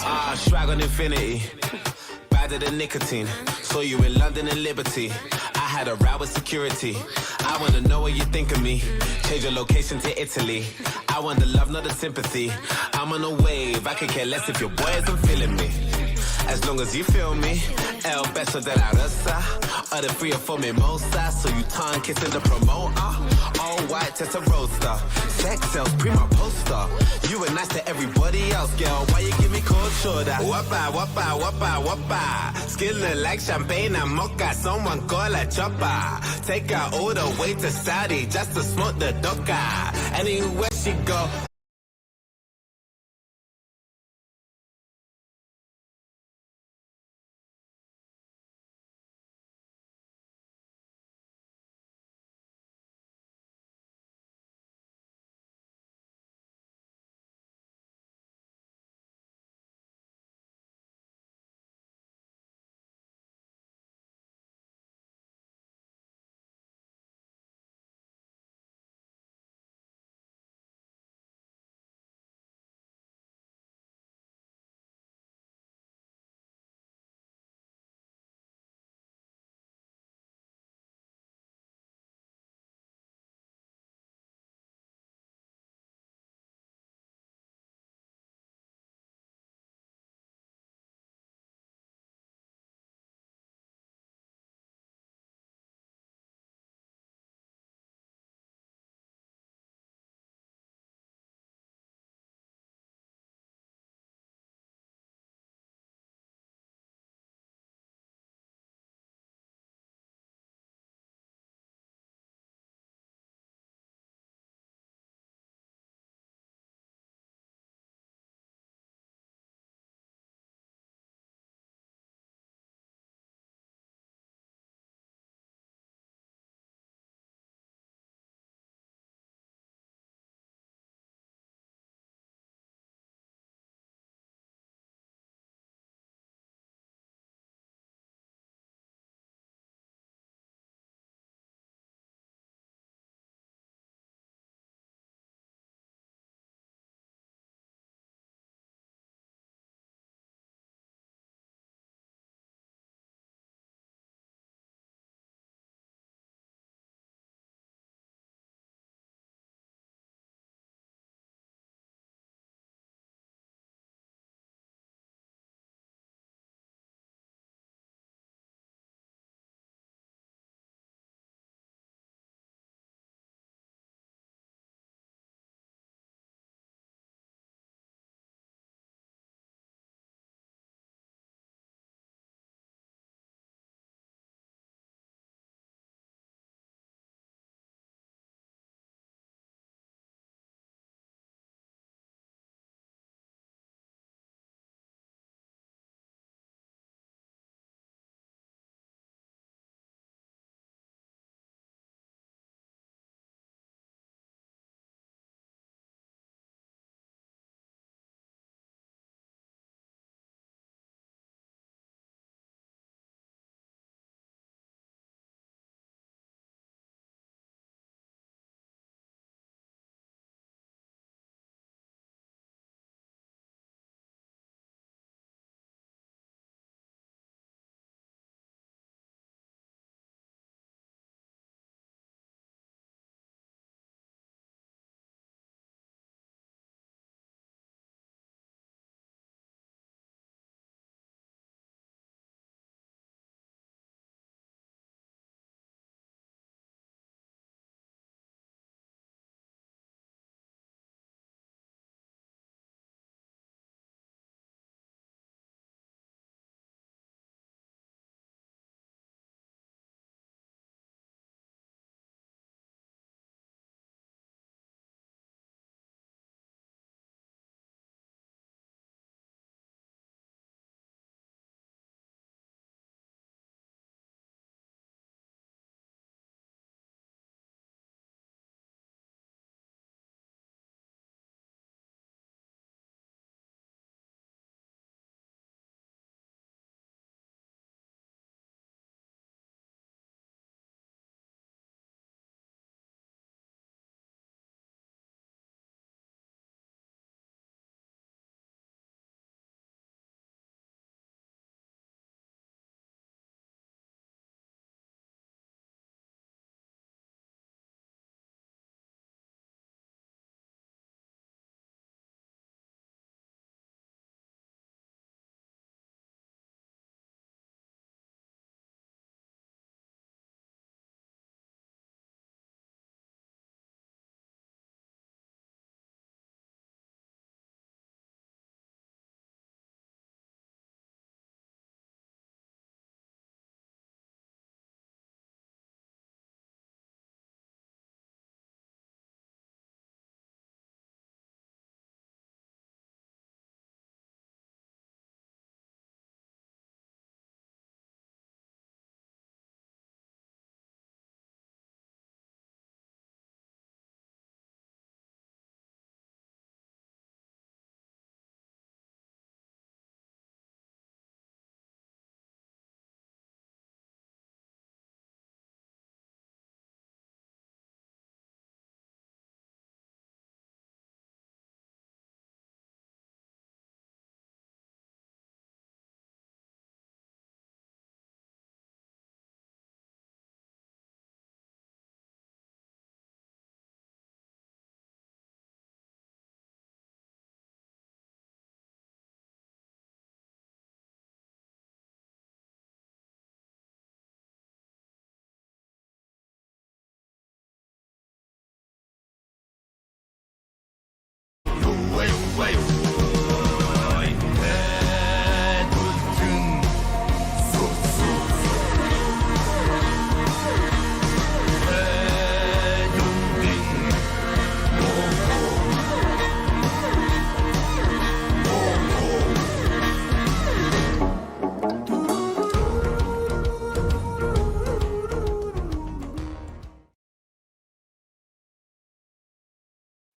Swag on infinity. Badder than nicotine. Saw you in London and Liberty. I had a row with security. I wanna know what you think of me. Change your location to Italy. I want the love, not the sympathy. I'm on a wave, I could care less if your boy isn't feeling me. As long as you feel me, El Beso de la Rosa. Order 3 or 4 mimosa. So you tongue kissing the promoter. All white Testarossa. Sex sells, prima poster. You were nice to everybody else, girl. Why you give me cold shoulder? Wappa, wappa, wappa, wappa. Skin look like champagne and mocha. Someone call a chopper. Take her all the way to Saudi just to smoke the doka. Anywhere she go.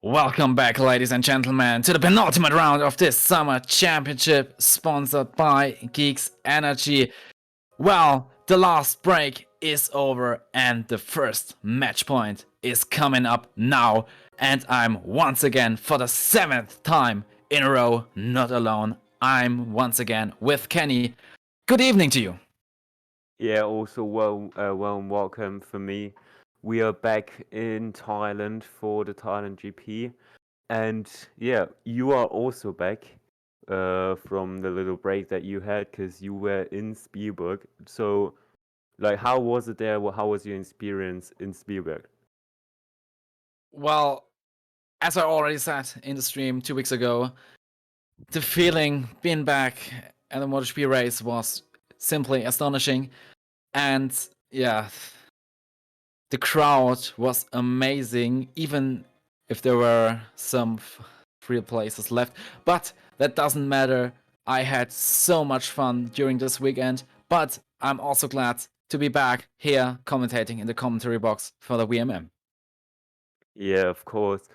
Welcome back, ladies and gentlemen, to the penultimate round of this summer championship sponsored by Geekzenergy. Well, the last break is over and the first match point is coming up now. And I'm once again, for the 7th time in a row, not alone. I'm once again with Kenny. Good evening to you. Yeah, also warm welcome for me. We are back in Thailand for the Thailand GP, and yeah, you are also back from the little break that you had because you were in Spielberg. So, like, how was it there? How was your experience in Spielberg? Well, as I already said in the stream 2 weeks ago, the feeling being back at the MotoGP race was simply astonishing. And yeah, the crowd was amazing, even if there were some free places left. But that doesn't matter. I had so much fun during this weekend, but I'm also glad to be back here commentating in the commentary box for the VMM. Yeah, of course.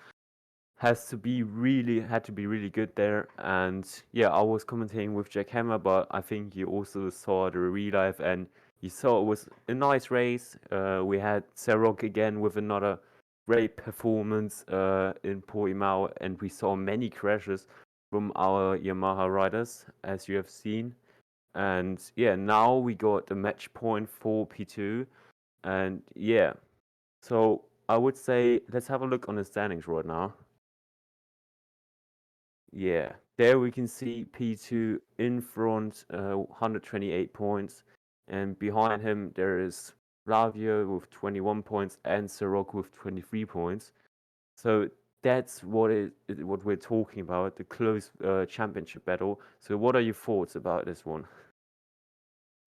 Had to be really good there. And yeah, I was commentating with Jack Hammer, but I think you also saw the real life and you saw it was a nice race. We had Serok again with another great performance in Portimao, and we saw many crashes from our Yamaha riders, as you have seen. And yeah, now we got the match point for P2. And yeah, so I would say let's have a look on the standings right now. Yeah, there we can see P2 in front, 128 points, and behind him there is Flavio with 21 points and Sirocco with 23 points. So that's what we're talking about, the close championship battle. So what are your thoughts about this one?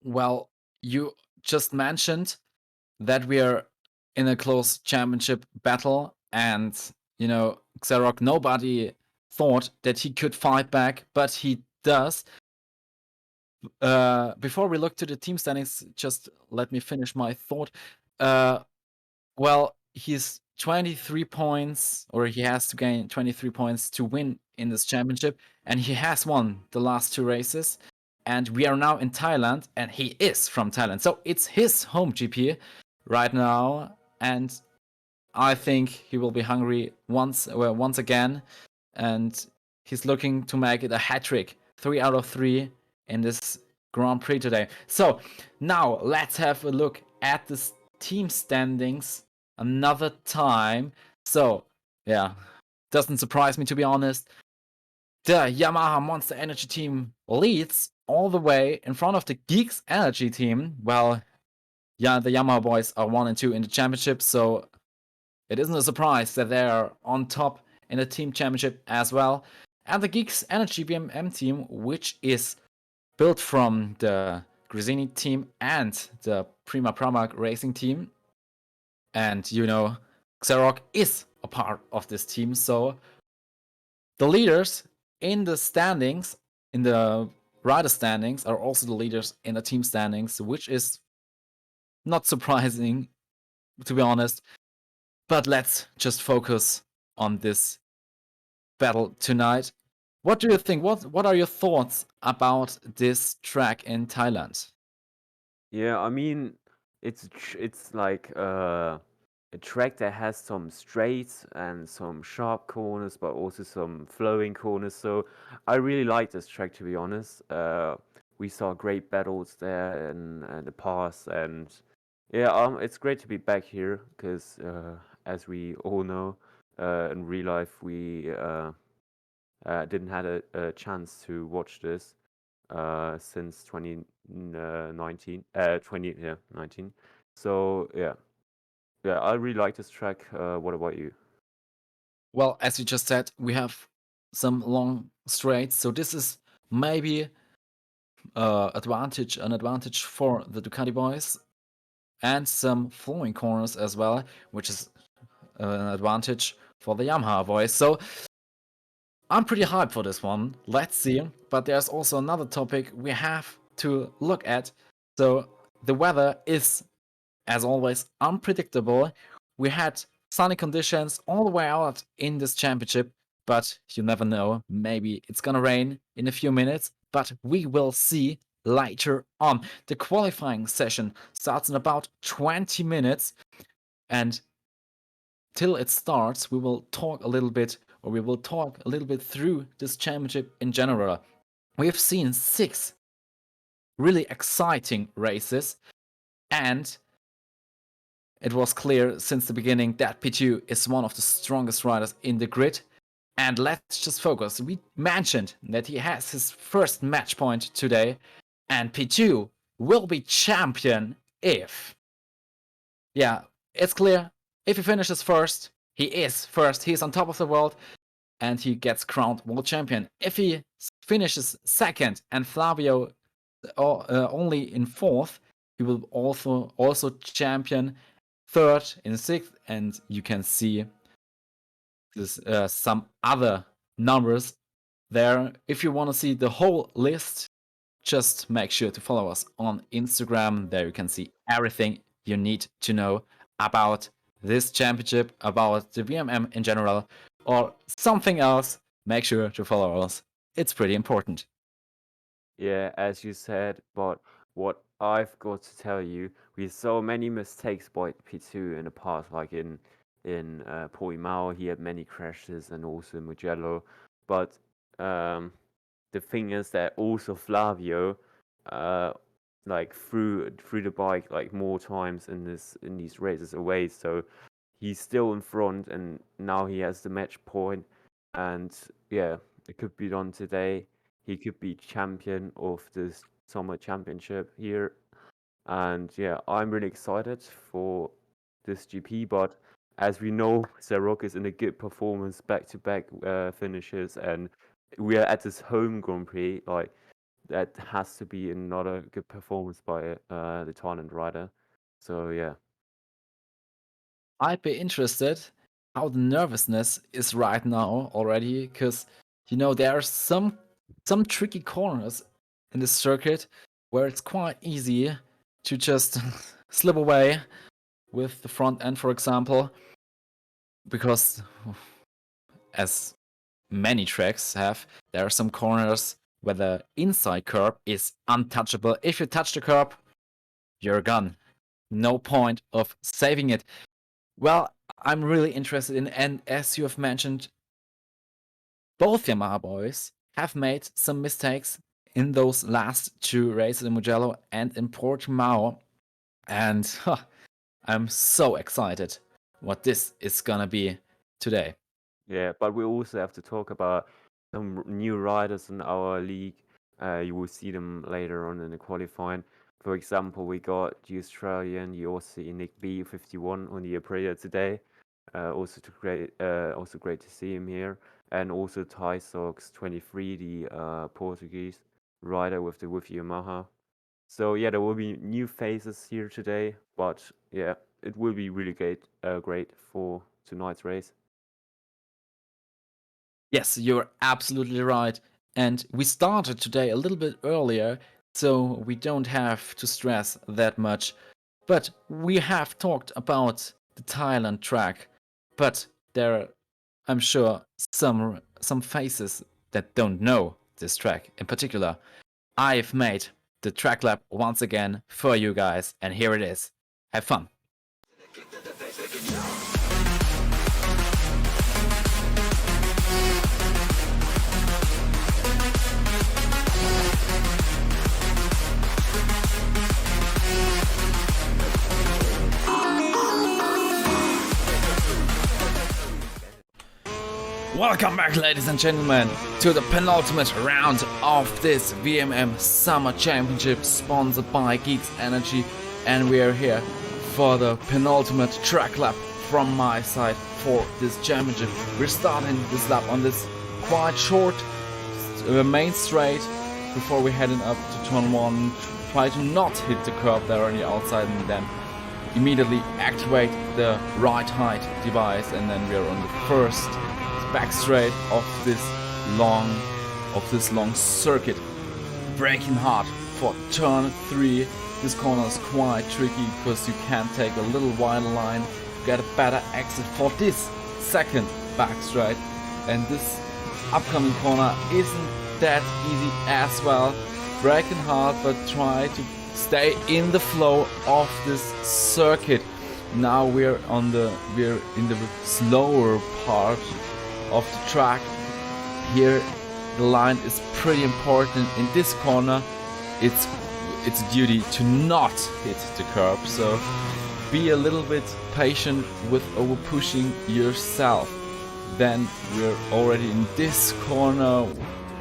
Well, you just mentioned that we are in a close championship battle, and Xerox, nobody thought that he could fight back, but he does. Before we look to the team standings, just let me finish my thought. Well, he's 23 points, or he has to gain 23 points to win in this championship, and he has won the last 2 races. And we are now in Thailand, and he is from Thailand, so it's his home GP right now, and I think he will be hungry once again, and he's looking to make it a hat trick, 3 out of 3 in this Grand Prix today. So now let's have a look at the team standings another time. So yeah, doesn't surprise me, to be honest. The Yamaha Monster Energy team leads all the way in front of the Geekzenergy team. Well, yeah, the Yamaha boys are 1 and 2 in the championship, so it isn't a surprise that they are on top in the team championship as well. And the Geekzenergy VMM team, which is built from the Grisini team and the Prima Pramac racing team. And Xerox is a part of this team, so the leaders in the standings, in the rider standings, are also the leaders in the team standings, which is not surprising, to be honest. But let's just focus on this battle tonight. What do you think? What are your thoughts about this track in Thailand? Yeah, I mean, it's like a track that has some straights and some sharp corners, but also some flowing corners. So I really like this track, to be honest. We saw great battles there in the past, and yeah, it's great to be back here because, as we all know, in real life we didn't had a chance to watch this since 2019, 19. So yeah, I really like this track. What about you? Well, as you just said, we have some long straights, so this is maybe an advantage for the Ducati boys, and some flowing corners as well, which is an advantage for the Yamaha boys. So I'm pretty hyped for this one. Let's see. But there's also another topic we have to look at. So the weather is, as always, unpredictable. We had sunny conditions all the way out in this championship, but you never know. Maybe it's gonna rain in a few minutes, but we will see later on. The qualifying session starts in about 20 minutes, and till it starts, we will talk a little bit through this championship in general. We have seen 6 really exciting races, and it was clear since the beginning that P2 is one of the strongest riders in the grid. And let's just focus. We mentioned that he has his first match point today, and P2 will be champion if... Yeah, it's clear. If he finishes first, he is first. He's on top of the world, and he gets crowned world champion. If he finishes second and Flavio only in fourth, he will also champion third in sixth, and you can see this some other numbers there. If you want to see the whole list, just make sure to follow us on Instagram. There you can see everything you need to know about this championship, about the VMM in general, or something else. Make sure to follow us. It's pretty important. Yeah, as you said, but what I've got to tell you, we saw many mistakes by P2 in the past, like in Portimao, he had many crashes, and also Mugello. But the thing is that also Flavio like threw the bike like more times in these races away, so he's still in front, and now he has the match point, and yeah, it could be done today. He could be champion of this summer championship here, and yeah, I'm really excited for this GP. But as we know, Zarok is in a good performance, back-to-back finishes, and we are at this home Grand Prix. Like, that has to be another good performance by the Thailand rider. So yeah. I'd be interested how the nervousness is right now already, because there are some tricky corners in this circuit where it's quite easy to just slip away with the front end, for example, because as many tracks have, there are some corners where the inside curb is untouchable. If you touch the curb, you're gone. No point of saving it. Well, I'm really interested in, and as you have mentioned, both Yamaha boys have made some mistakes in those last 2 races in Mugello and in Portimao, and I'm so excited what this is gonna be today. Yeah, but we also have to talk about some new riders in our league. You will see them later on in the qualifying. For example, we got the Australian, the Aussie Nick B51 on the Aprilia today. Also great to see him here. And also Ty Sox 23, the Portuguese rider with Yamaha. So yeah, there will be new faces here today, but yeah, it will be really great for tonight's race. Yes, you're absolutely right. And we started today a little bit earlier, so we don't have to stress that much. But we have talked about the Thailand track, but there are, I'm sure, some faces that don't know this track in particular. I've made the track lab once again for you guys, and here it is. Have fun. Welcome back, ladies and gentlemen, to the penultimate round of this VMM Summer Championship sponsored by Geekzenergy, and we are here for the penultimate track lap from my side for this championship. We're starting this lap on this quite short main straight before we're heading up to turn 1. Try to not hit the curb there on the outside, and then immediately activate the right height device, and then we're on the first back straight of this long circuit. Braking hard for turn 3. This corner is quite tricky because you can take a little wider line get a better exit for this second backstraight. And this upcoming corner isn't that easy as well. Braking hard, but try to stay in the flow of this circuit. Now we're in the slower part of the track. Here the line is pretty important. In this corner it's a duty to not hit the curb, so be a little bit patient with over pushing yourself. Then we're already in this corner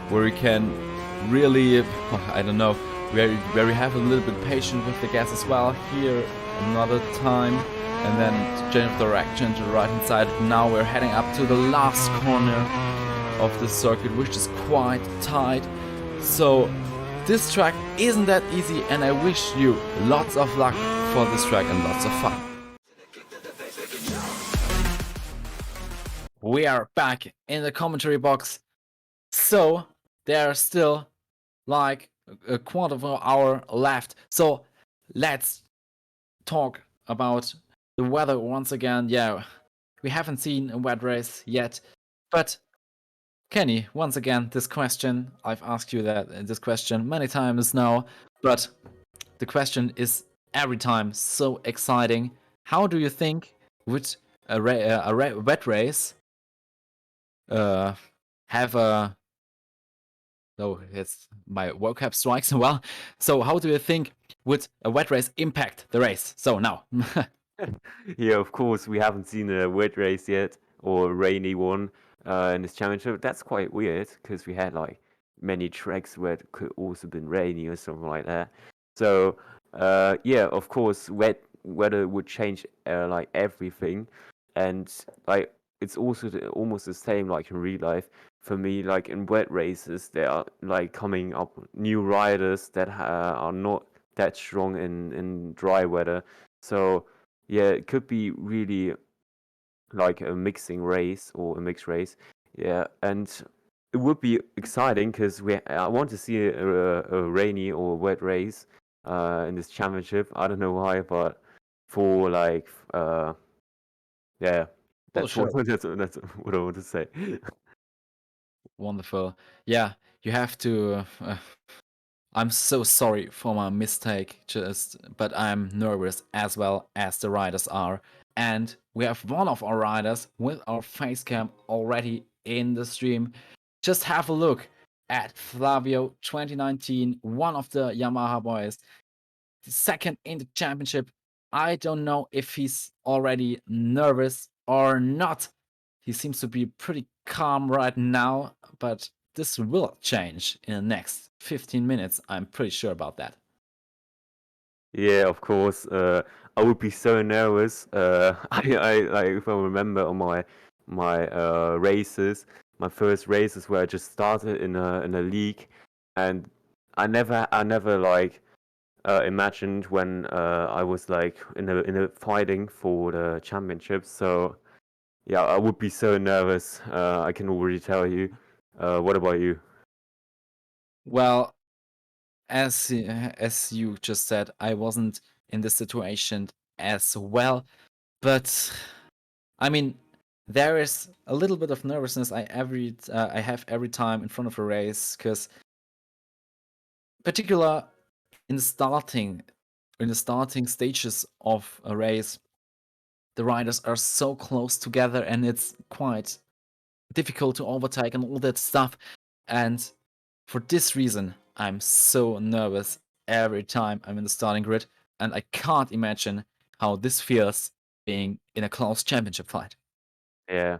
where we can really, I don't know, where we have a little bit patient with the gas as well. Here another time, and then change of direction to the right hand side. Now we're heading up to the last corner of the circuit, which is quite tight. So this track isn't that easy, and I wish you lots of luck for this track and lots of fun. We are back in the commentary box. So there are still like a quarter of an hour left. So let's talk about the weather once again. Yeah, we haven't seen a wet race yet, but Kenny, once again, this question, I've asked you this question many times now, but the question is every time so exciting. How do you think would a wet race have a... Oh, it's my vocab strikes well. So how do you think would a wet race impact the race? So now. Yeah, of course, we haven't seen a wet race yet, or a rainy one in this championship. That's quite weird, because we had like many tracks where it could also been rainy or something like that. So yeah, of course, weather would change like everything, and like it's also almost the same like in real life. For me, like in wet races, there are like coming up new riders that are not that strong in dry weather. So yeah, it could be really like a mixing race or a mixed race. Yeah, and it would be exciting because I want to see a rainy or wet race in this championship. I don't know why, but for like yeah, that's sure. that's what I want to say. Wonderful. Yeah, you have to. I'm so sorry for my mistake, but I'm nervous as well as the riders are. And we have one of our riders with our face cam already in the stream. Just have a look at Flavio 2019, one of the Yamaha boys, the second in the championship. I don't know if he's already nervous or not. He seems to be pretty calm right now, but this will change in the next 15 minutes. I'm pretty sure about that. Yeah, of course. I would be so nervous. I like if I remember on my races, my first races where I just started in a league, and I never like imagined when I was like in a fighting for the championship. So yeah, I would be so nervous. I can already tell you. What about you? Well, as you just said, I wasn't in this situation as well, but I mean, there is a little bit of nervousness I have every time in front of a race, because particular in the starting stages of a race, the riders are so close together and it's quite difficult to overtake and all that stuff. And for this reason, I'm so nervous every time I'm in the starting grid, and I can't imagine how this feels being in a close championship fight. Yeah,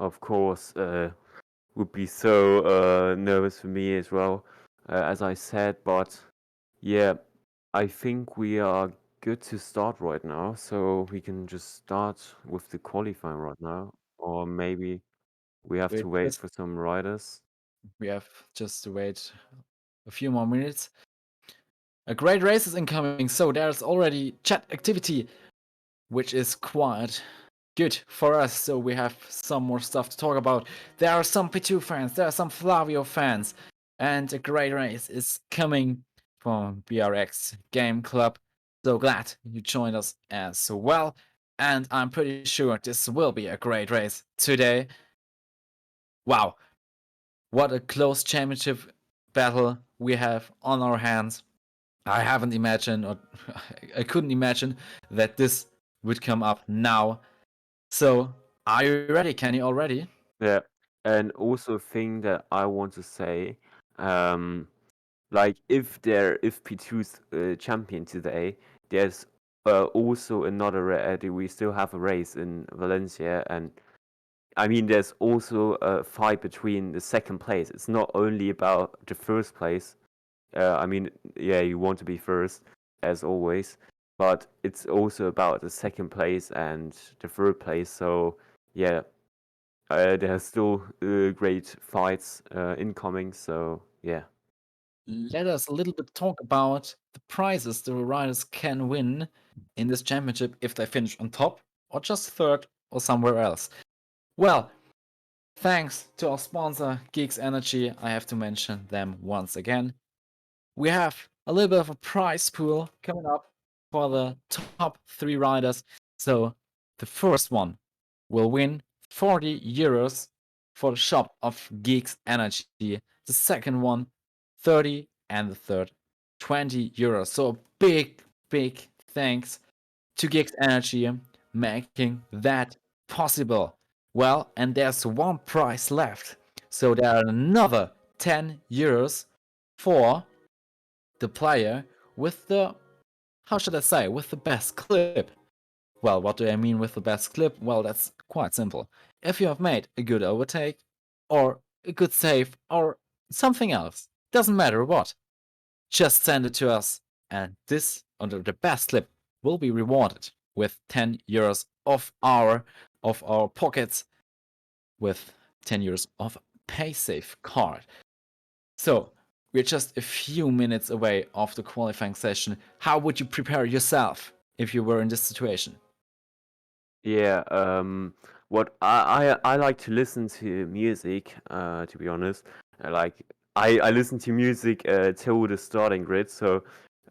of course. Would be so nervous for me as well, as I said. But yeah, I think we are good to start right now, so we can just start with the qualifying right now, or maybe we have to wait for some riders. We have just to wait a few more minutes. A great race is incoming, so there's already chat activity, which is quite good for us. So we have some more stuff to talk about. There are some P2 fans, there are some Flavio fans, and a great race is coming from BRX Game Club. So glad you joined us as well. and I'm pretty sure this will be a great race today. Wow, what a close championship battle we have on our hands. I haven't imagined, or I couldn't imagine that this would come up now. So, are you ready, Kenny, already? Yeah, and also a thing that I want to say, like if P2's champion today, there's also another we still have a race in Valencia, and I mean there's also a fight between the second place. It's not only about the first place. I mean, yeah, you want to be first as always, but it's also about the second place and the third place. So yeah, there's still great fights incoming. So yeah. Let us a little bit talk about the prizes the riders can win in this championship if they finish on top, or just third, or somewhere else. Well, thanks to our sponsor, Geekzenergy, I have to mention them once again. We have a little bit of a prize pool coming up for the top 3 riders. So the first one will win 40 euros for the shop of Geekzenergy. The second one, 30, and the third, 20 euros. So a big, big thanks to Geekzenergy making that possible. Well, and there's one prize left. So there are another 10 euros for the player with the, how should I say, with the best clip. Well, what do I mean with the best clip? Well, that's quite simple. If you have made a good overtake, or a good save, or something else, doesn't matter what, just send it to us, and this, under the best clip, will be rewarded with 10 euros of our pockets, with 10 euros of PaySafe card. So, we're just a few minutes away of the qualifying session. How would you prepare yourself if you were in this situation? Yeah, what I like to listen to music, to be honest. Like I listen to music till the starting grid, so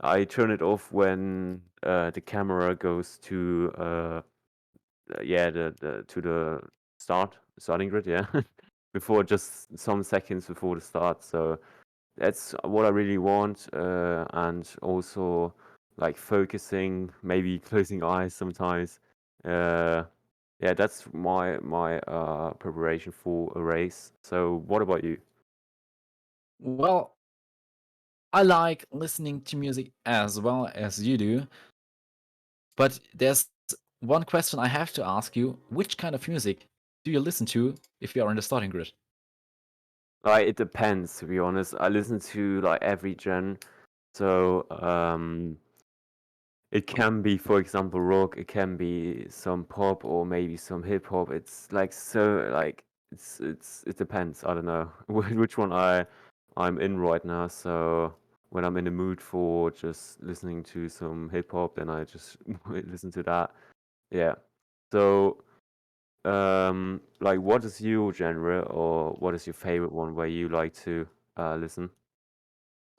I turn it off when the camera goes to yeah, the to the starting grid, yeah. Before just some seconds before the start. So that's what I really want, and also like focusing, maybe closing eyes sometimes. Uh, yeah, that's my preparation for a race. So what about you? Well, I like listening to music as well as you do, but there's one question I have to ask you. Which kind of music do you listen to if you are in the starting grid? Like it depends, to be honest. I listen to like every gen, so it can be, for example, rock. It can be some pop or maybe some hip hop. It's like so like it depends. I don't know which one I'm in right now. So when I'm in the mood for just listening to some hip hop, then I just listen to that. Yeah. So like what is your genre or what is your favorite one where you like to listen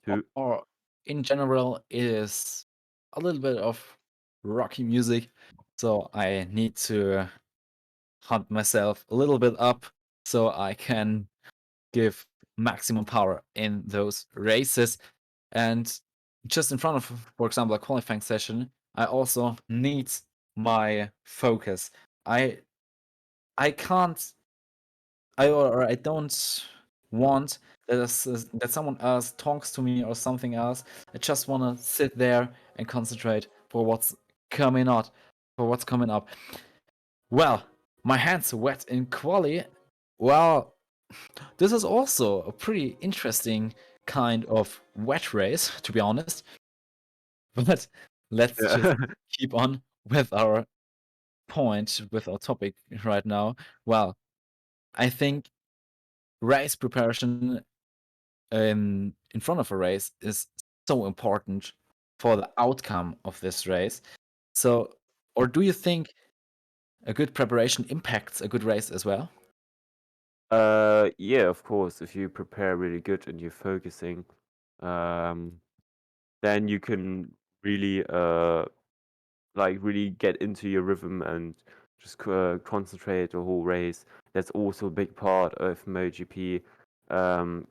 to? Or in general, it is a little bit of rocky music, so I need to hunt myself a little bit up so I can give maximum power in those races. And just in front of, for example, a qualifying session, I also need my focus. I I can't, I don't want that someone else talks to me or something else. I just want to sit there and concentrate for what's coming up. For what's coming up. Well, my hands wet in quali. Well, this is also a pretty interesting kind of wet race, to be honest. But let's just Yeah. keep on with our point, with our topic right now. Well, I think race preparation in front of a race is so important for the outcome of this race. So, or do you think a good preparation impacts a good race as well? Yeah, of course. If you prepare really good and you're focusing, um, then you can really like really get into your rhythm and just concentrate the whole race. That's also a big part of MotoGP,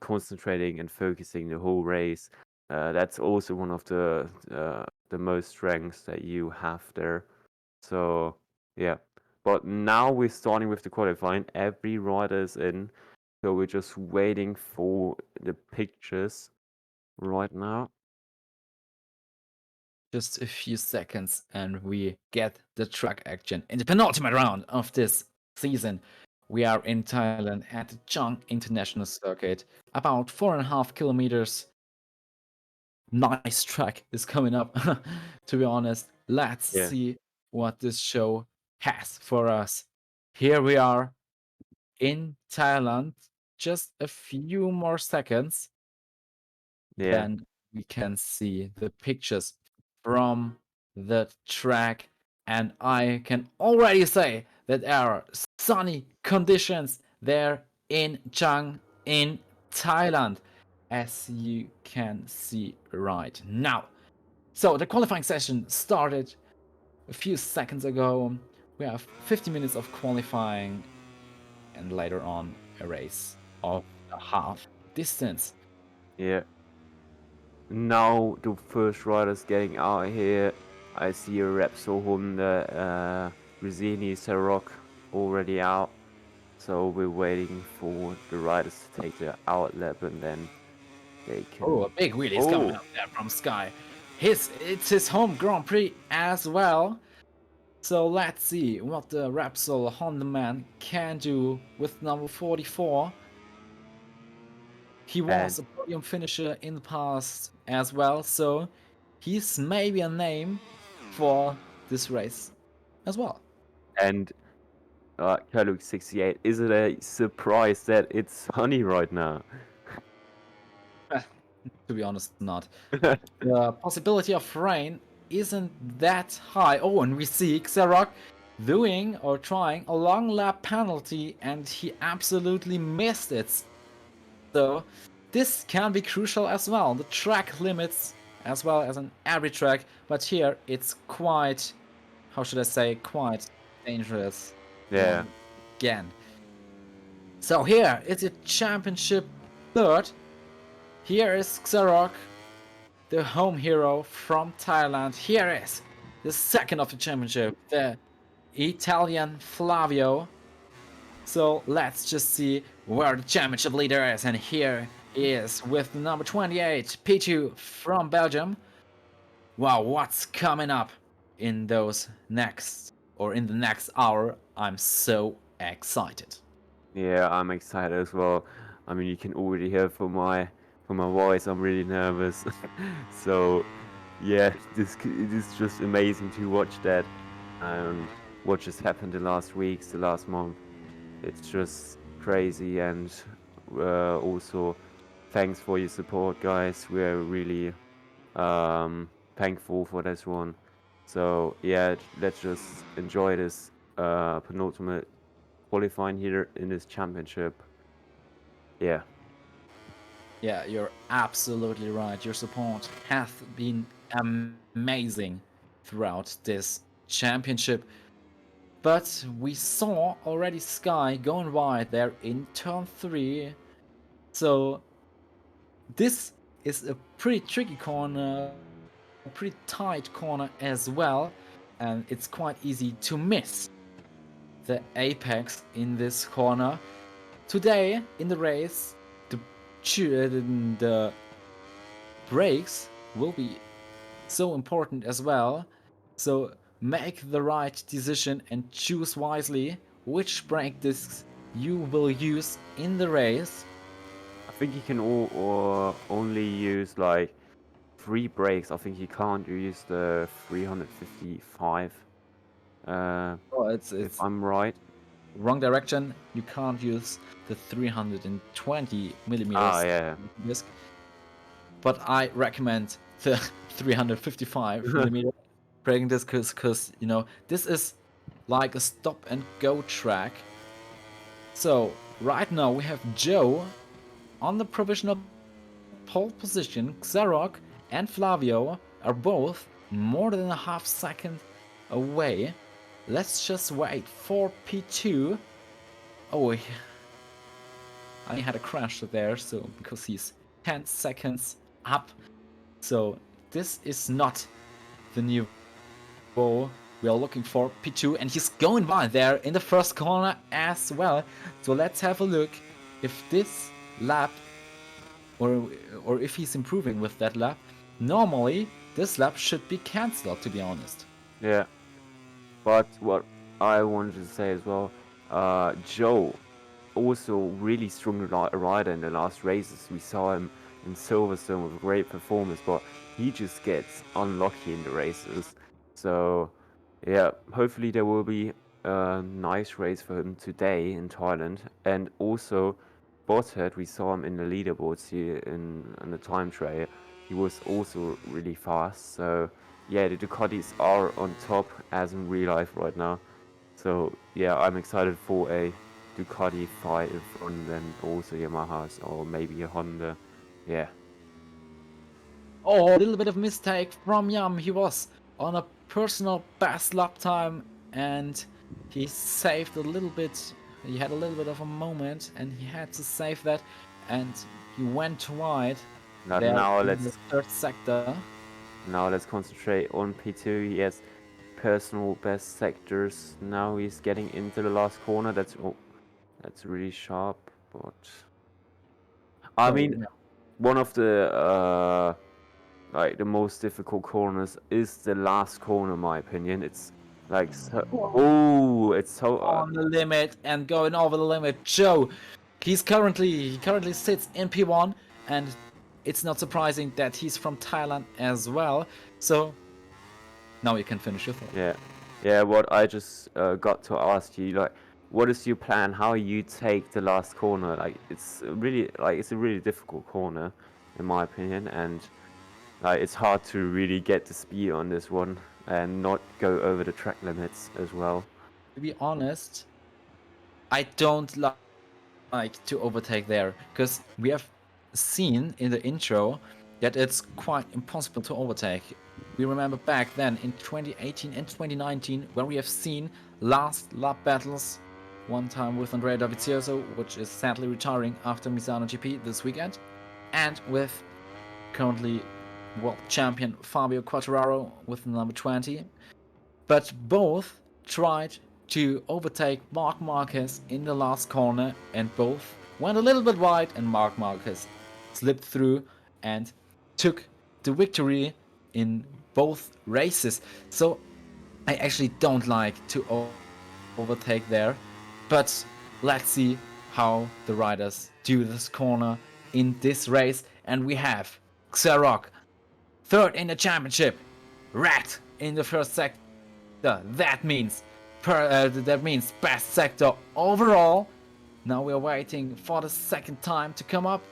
concentrating and focusing the whole race. That's also one of the most strengths that you have there. So yeah, but now we're starting with the qualifying. Every rider is in, so we're just waiting for the pictures right now. Just a few seconds and we get the track action in the penultimate round of this season. We are in Thailand at the CHANG International Circuit, about 4.5 kilometers. Nice track is coming up, to be honest. Let's Yeah. see what this show has for us. Here we are in Thailand, just a few more seconds. Yeah. Then we can see the pictures from the track, and I can already say that there are sunny conditions there in Chiang in Thailand, as you can see right now. So the qualifying session started a few seconds ago. We have 50 minutes of qualifying and later on a race of a half distance. Yeah. Now the first riders getting out here. I see a Repsol Honda, Gresini Ciroc already out. So we're waiting for the riders to take their outlap and then they can. Oh, a big wheelie is coming up there from Sky. It's his home Grand Prix as well. So let's see what the Repsol Honda man can do with number 44. He was a podium finisher in the past as well, so he's maybe a name for this race as well. And Kaluk 68, is it a surprise that it's sunny right now? To be honest, not. The possibility of rain isn't that high. Oh, and we see Xerox doing or trying a long lap penalty, and he absolutely missed it. So this can be crucial as well. The track limits as well as on every track, but here it's quite, how should I say, quite dangerous. Yeah. Again. So here it's a championship third. Here is Xerox, the home hero from Thailand. Here is the second of the championship, the Italian Flavio. So let's just see where the championship leader is. And here he is with the number 28, P2 from Belgium. Wow, what's coming up in those next, or in the next hour? I'm so excited. Yeah, I'm excited as well. I mean, you can already hear from my voice. I'm really nervous. So, yeah, it is just amazing to watch that, what just happened the last weeks, the last month. It's just crazy, and also thanks for your support, guys. We're really thankful for this one. So yeah, let's just enjoy this penultimate qualifying here in this championship. Yeah. Yeah, you're absolutely right. Your support has been amazing throughout this championship. But we saw already Sky going wide there in turn 3. So this is a pretty tricky corner, a pretty tight corner as well. And it's quite easy to miss the apex in this corner. Today in the race, the brakes will be so important as well. So make the right decision and choose wisely which brake discs you will use in the race. I think you can only use like 3 brakes. I think you can't use the 355. Oh, it's If I'm right. wrong direction. You can't use the 320 millimeters Ah, yeah. disc, but I recommend the 355 millimeter braking disc because you know this is like a stop and go track. So right now we have Joe on the provisional pole position. Xerox and Flavio are both more than a half second away. Let's just wait for P2. Oh, I had a crash there, so because he's 10 seconds up. So this is not the new goal we are looking for. P2, and he's going by there in the first corner as well. So let's have a look if this lap, or if he's improving with that lap. Normally, this lap should be cancelled, to be honest. Yeah. But what I wanted to say as well, Joe, also really strong rider in the last races. We saw him in Silverstone with a great performance, but he just gets unlucky in the races. So, yeah, hopefully there will be a nice race for him today in Thailand. And also, Bottas, we saw him in the leaderboards here in the time trial. He was also really fast. So, yeah, the Ducatis are on top as in real life right now. So, yeah, I'm excited for a Ducati 5 and then also Yamahas or maybe a Honda. Yeah. Oh, a little bit of mistake from Yam. He was on a personal best lap time and he saved a little bit. He had a little bit of a moment and he had to save that, and he went wide there Now in the let's third sector. concentrate on P2. He has personal best sectors. Now he's getting into the last corner. That's really sharp, but I So, mean, yeah. one of the like the most difficult corners is the last corner, in my opinion. It's like it's so On the limit and going over the limit. Joe, he currently sits in P1, and it's not surprising that he's from Thailand as well. So now you can finish your thought. yeah. What I just got to ask you, like, what is your plan? How you take the last corner? Like, it's a really difficult corner, in my opinion, and like it's hard to really get the speed on this one and not go over the track limits as well. To be honest, I don't like to overtake there, because we have seen in the intro that it's quite impossible to overtake. We remember back then in 2018 and 2019 where we have seen last lap battles, one time with Andrea Dovizioso, which is sadly retiring after Misano GP this weekend, and with currently world champion Fabio Quartararo with the number 20. But both tried to overtake Marc Marquez in the last corner, and both went a little bit wide, and Marc Marquez slipped through and took the victory in both races. So I actually don't like to overtake there, but let's see how the riders do this corner in this race. And we have Xerox third in the championship, Rat in the first sector. That means best sector overall. Now we are waiting for the second time to come up,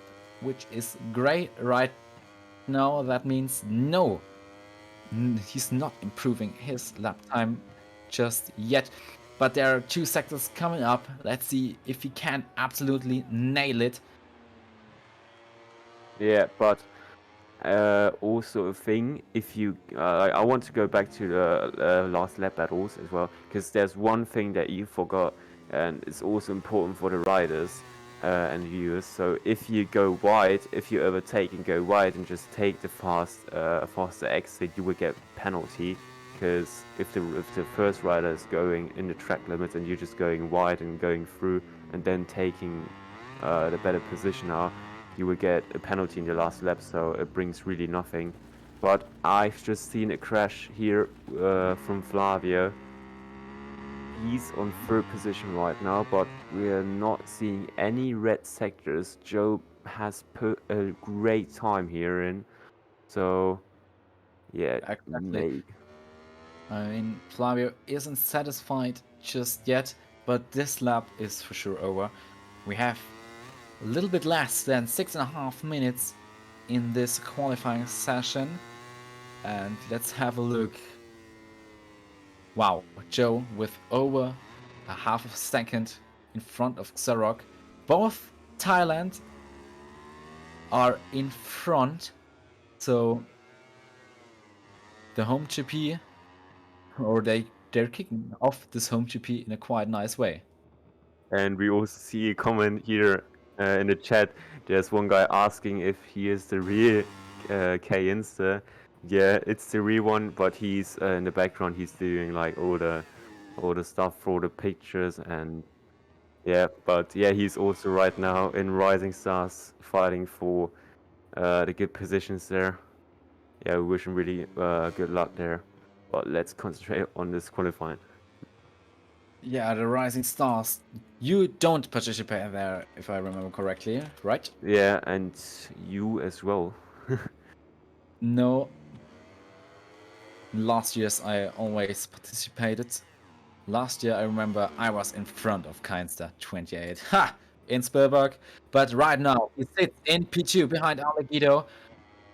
which is great right now. That means no, he's not improving his lap time just yet. But there are two sectors coming up. Let's see if he can absolutely nail it. Yeah, but also a thing, if you I want to go back to the last lap battles as well, because there's one thing that you forgot, and it's also important for the riders and viewers. So if you go wide, if you overtake and go wide and just take the faster exit, you will get penalty, because if the first rider is going in the track limits and you're just going wide and going through and then taking the better position out, you will get a penalty in the last lap, so it brings really nothing. But I've just seen a crash here from Flavio. He's on third position right now, but we're not seeing any red sectors. Joe has put a great time here in, so yeah, Exactly. I mean, Flavio isn't satisfied just yet, but this lap is for sure over. We have a little bit less than 6.5 minutes in this qualifying session, and let's have a look. Wow, Joe with over a half a second in front of Xerox. Both Thailand are in front, so the home GP or they're kicking off this home GP in a quite nice way. And we also see a comment here in the chat. There's one guy asking if he is the real K Insta. Yeah, it's the real one, but he's in the background. He's doing like all the stuff for the pictures and yeah. But yeah, he's also right now in Rising Stars fighting for the good positions there. Yeah, we wish him really good luck there. But let's concentrate on this qualifying. Yeah, the Rising Stars. You don't participate there, if I remember correctly, right? Yeah, and you as well. No. Last year's I always participated. Last year I remember I was in front of Keinster 28. Ha! In Spielberg. But right now he sits in P2 behind Allegito.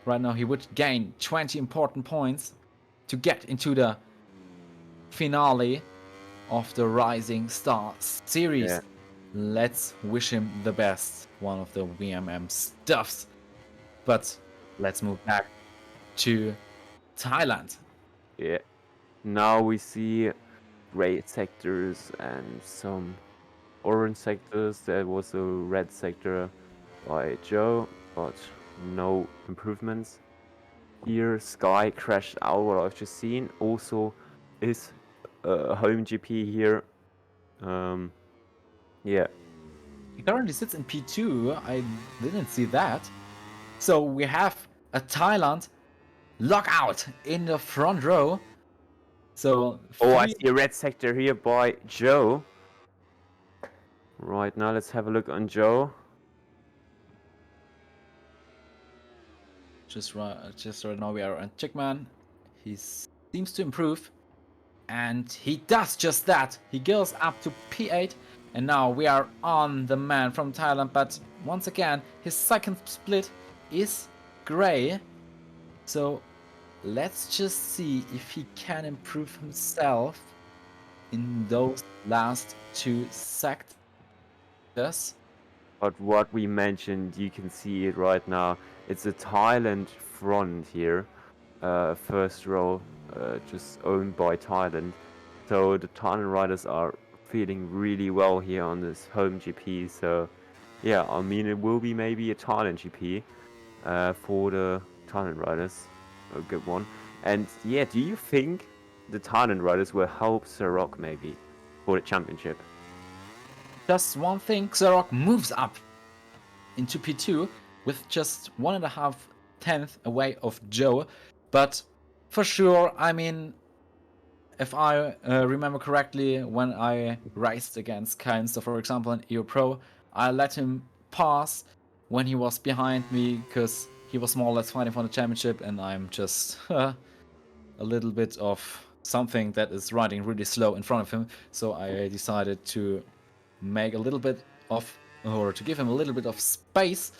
Right now he would gain 20 important points to get into the finale of the Rising Star series. Yeah. Let's wish him the best. One of the VMM stuffs. But let's move back to Thailand. Yeah. Now we see gray sectors and some orange sectors. There was a red sector by Joe, but no improvements. Here, Sky crashed out, what I've just seen. Also, is home GP here. Yeah. He currently sits in P2. I didn't see that. So we have a Thailand lockout in the front row. So Oh, I see a red sector here by Joe. Right now, let's have a look on Joe. just right now we are on Checkman. He seems to improve, and he does just that. He goes up to P8, and now we are on the man from Thailand. But once again, his second split is gray. So let's just see if he can improve himself in those last two sectors. But what we mentioned, you can see it right now. It's a Thailand front here. First row, just owned by Thailand. So the Thailand riders are feeling really well here on this home GP. So yeah, I mean, it will be maybe a Thailand GP for the Thailand riders. A good one. And yeah, do you think the Thailand riders will help Sarok maybe for the championship? Just one thing, Xerox moves up into P2 with just 1.5 tenth away of Joe. But for sure, I mean, if I remember correctly, when I raced against Keinster, for example, in EU Pro, I let him pass when he was behind me because he was more or less fighting for the championship, and I'm just a little bit of something that is riding really slow in front of him. So I decided to make a little bit of, or to give him a little bit of space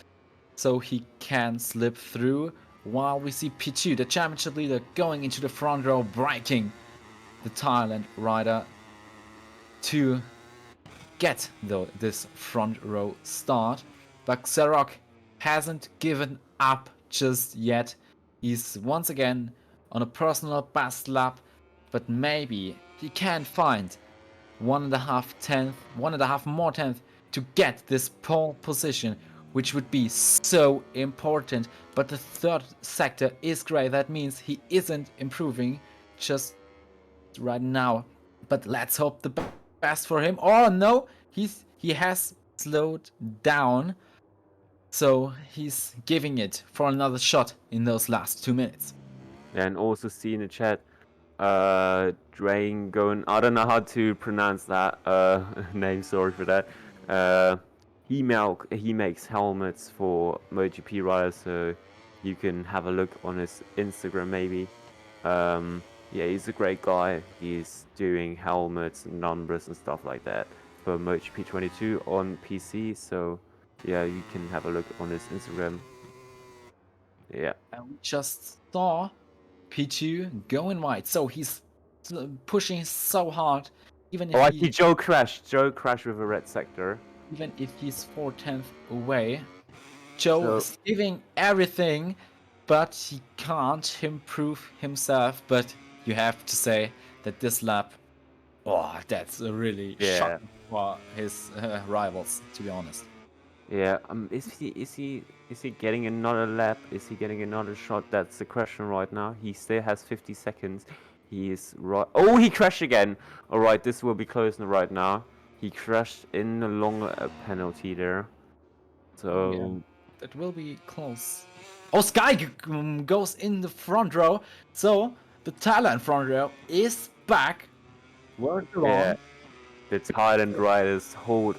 so he can slip through, while we see P2, the championship leader, going into the front row, breaking the Thailand rider to get this front row start. But Xerok hasn't given up just yet. He's once again on a personal best lap, but maybe he can find 1.5 more tenth to get this pole position, which would be so important. But the third sector is gray. That means he isn't improving just right now. But let's hope the best for him. Oh no, he has slowed down. So he's giving it for another shot in those last 2 minutes. And also see in the chat, Drain going, I don't know how to pronounce that name, sorry for that. He makes helmets for MotoGP riders, so you can have a look on his Instagram maybe. Yeah, he's a great guy. He's doing helmets and numbers and stuff like that for MotoGP 22 on PC, so yeah, you can have a look on his Instagram. Yeah. And we just saw P2 going wide, so he's pushing so hard. Even if I see Joe crashed. Joe crashed with a red sector. Even if he's 4 tenths away, Joe is giving everything, but he can't improve himself. But you have to say that this lap, oh, that's a really shocking for his rivals, to be honest. Yeah. Is he getting another lap? Is he getting another shot? That's the question right now. He still has 50 seconds. He is right. Oh, he crashed again. All right, this will be close right now. He crashed in a long penalty there. So That will be close. Oh, Sky goes in the front row. So the Thailand front row is back. Where's the yeah, the Thailand riders hold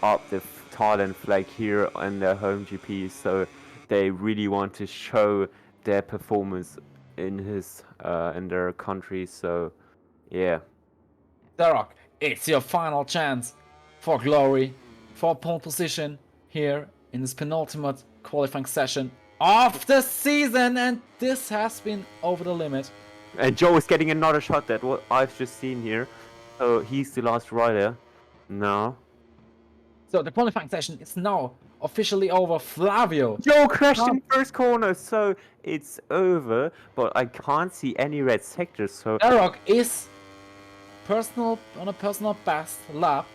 up the Thailand flag here on their home GP, so they really want to show their performance in their country. So yeah. Darok, it's your final chance for glory, for pole position here in this penultimate qualifying session of the season, and this has been over the limit. And Joe is getting another shot. That what I've just seen here. So he's the last rider now. So the qualifying session is now officially over. Flavio. Joe crashed in first corner, so it's over. But I can't see any red sectors. So Darok is on a personal best lap.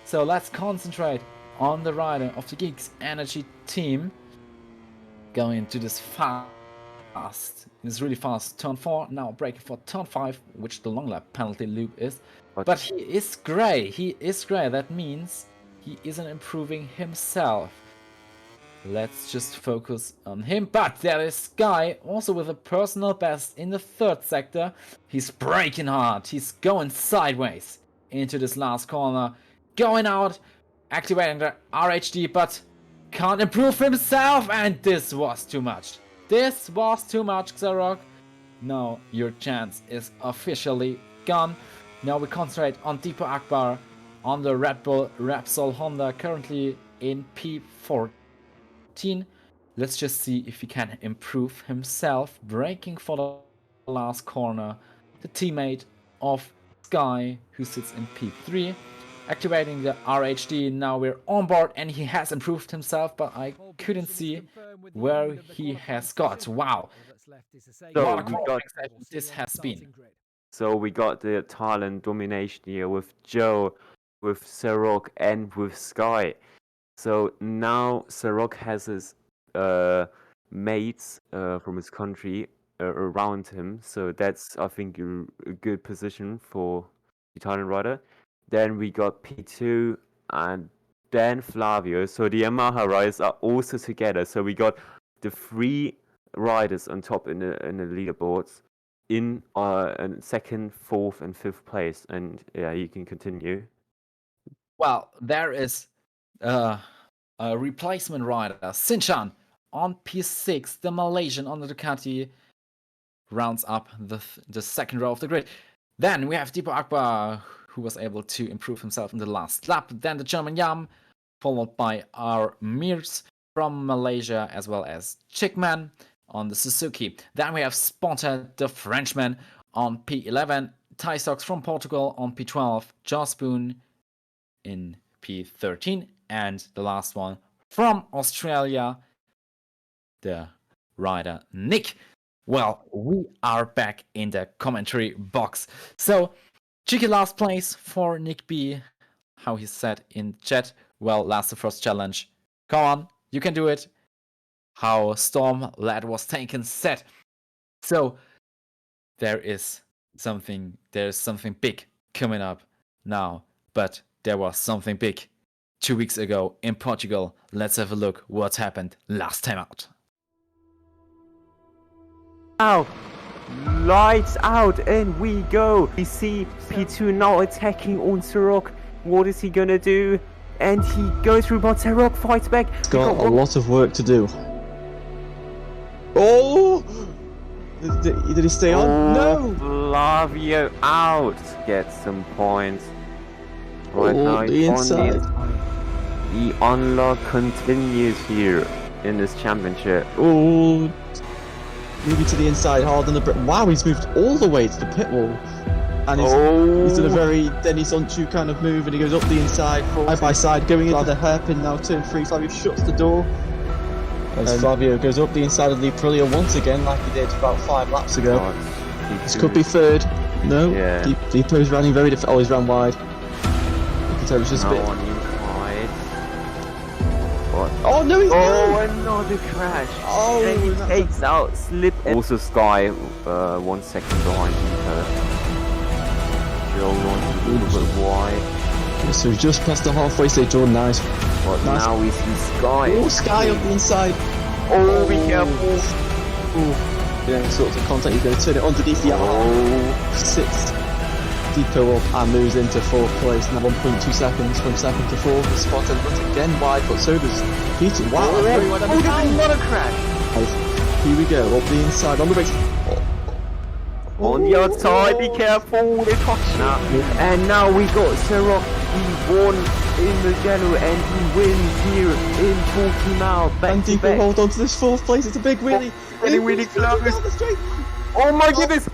So let's concentrate on the rider of the Geekzenergy team. Going into this really fast turn 4, now braking for turn 5, which the long lap penalty loop is. But he is grey, that means he isn't improving himself. Let's just focus on him. But there is Sky, also with a personal best in the 3rd sector. He's braking hard, he's going sideways into this last corner, going out, activating the RHD, but can't improve himself, and this was too much. This was too much, Xerok. Now your chance is officially gone. Now we concentrate on Deepo Akbar on the Red Bull Repsol Honda, currently in P14. Let's just see if he can improve himself. Braking for the last corner. The teammate of Sky, who sits in P3. Activating the RHD, now we're on board, and he has improved himself, but I couldn't see where he has got. Wow, So what a qualifying session this has been. So we got the Thailand domination here with Joe, with Serok, and with Sky. So now Serok has his mates from his country around him. So that's, I think, a good position for the Thailand rider. Then we got P2 and then Flavio. So the Yamaha riders are also together. So we got the 3 riders on top in the leaderboards in 2nd, 4th, and 5th place. And yeah, you can continue. Well, there is a replacement rider, Sinchan, on P6. The Malaysian on the Ducati rounds up the 2nd row of the grid. Then we have Deepo Akbar, who was able to improve himself in the last lap. Then the German Yam, followed by our Mirs from Malaysia, as well as Chickman on the Suzuki. Then we have Spotter, the Frenchman, on P11. Ty Stocks from Portugal on P12. Jospoon in P13. And the last one from Australia, the rider Nick. Well, we are back in the commentary box. So, cheeky last place for Nick B. How he said in chat. Well, last the first challenge. Come on, you can do it. How Storm Lad was taken set. So, there's something big coming up now. But there was something big 2 weeks ago in Portugal. Let's have a look what happened last time out. Now, lights out, and we go. We see P2 now attacking on Serok. What is he gonna do? And he goes through, but Serok fights back. He's got a lot of work to do. Oh! Did he stay on? No! Flavio out. Gets some points. Right now, the inside. The unlock continues here in this championship. Oh! Moving to the inside, hard on the brake. Wow, he's moved all the way to the pit wall. And he's done a very Dennis Onchu kind of move, and he goes up the inside, side by side, going into the hairpin now, turn 3. Flavio shuts the door. As Flavio goes up the inside of the Aprilia once again, like he did about 5 laps ago. This could be 3rd. No, Yeah. Depo's running very different. Oh, he's ran wide. You can tell it's just a No bit. one inside. What? Oh no, he's Oh, another crash. Oh, and he that's takes out Slip. Also, Sky 1 second behind Deepo. Joe wants a little bit wide. So just past the halfway stage, Jordan, nice. But Nice. now we see Sky. Oh, Sky up the inside. Oh, be careful. Yeah, sort of contact, he's going to turn it underneath the arm. Oh. Sixth. Deepo up and moves into 4th place. Now 1.2 seconds from 2nd to 4th. Spotted once again wide, but so does Peter. Wow, that's very wide on the there's time. another crash. Here we go, up the inside, on the race. On the outside, be careful, they touch now. And now we got Serok. He won in Mugello and he wins here in Portimao. And Back to Deepo back. hold on to this 4th place, it's a big wheelie. Getting really close. Down the straight. Oh my goodness!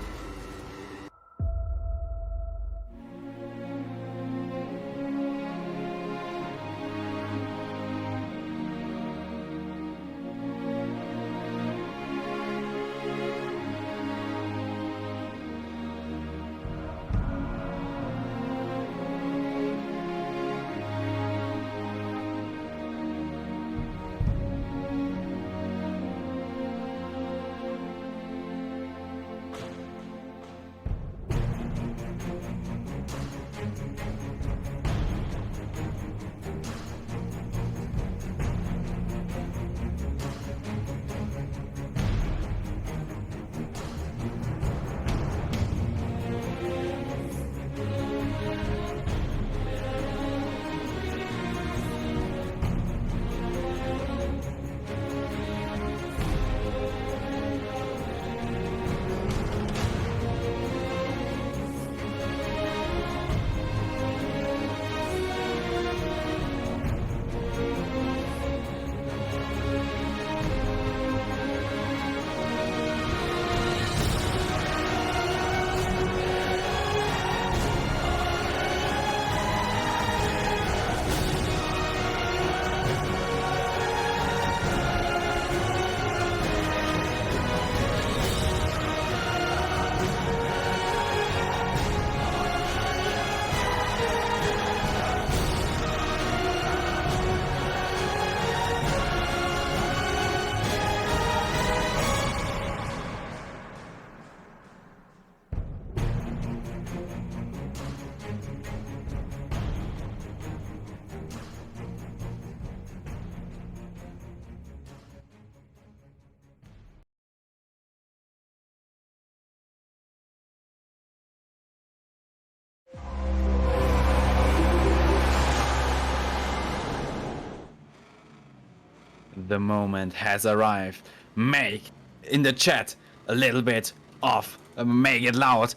The moment has arrived. Make in the chat a little bit of, make it loud.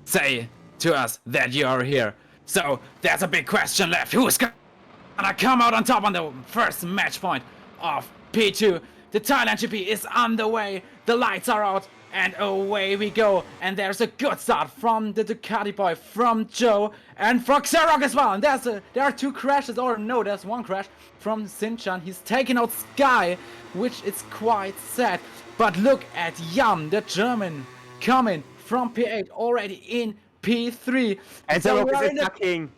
Say to us that you are here. So there's a big question left. Who's gonna come out on top on the first match point of P2? The Thailand GP is underway. The lights are out and away we go. And there's a good start from the Ducati boy, from Joe, and from Xerox as well. And there are 2 crashes, or no, there's 1 crash from Sinchan. He's taking out Sky, which is quite sad. But look at Jan, the German, coming from P8 already in P3. And So Xerox we're is in the- attacking.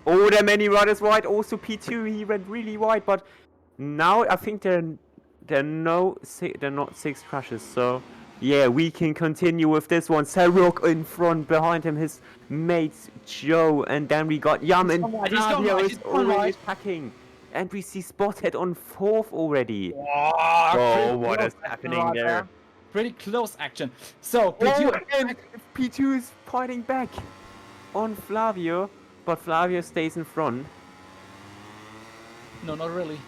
Oh, there are many riders wide. Also P2, he went really wide, but now I think there are not 6 crashes. So yeah, we can continue with this one. Serok in front, behind him his mates Joe, and then we got Yam and gone wide, he's gone Flavio wide, is he's gone already wide. attacking. And we see Spotted on 4th already. Oh, what pretty is close happening action right there? Pretty close action. So P2 and P2 is fighting back on Flavio, but Flavio stays in front. No, not really.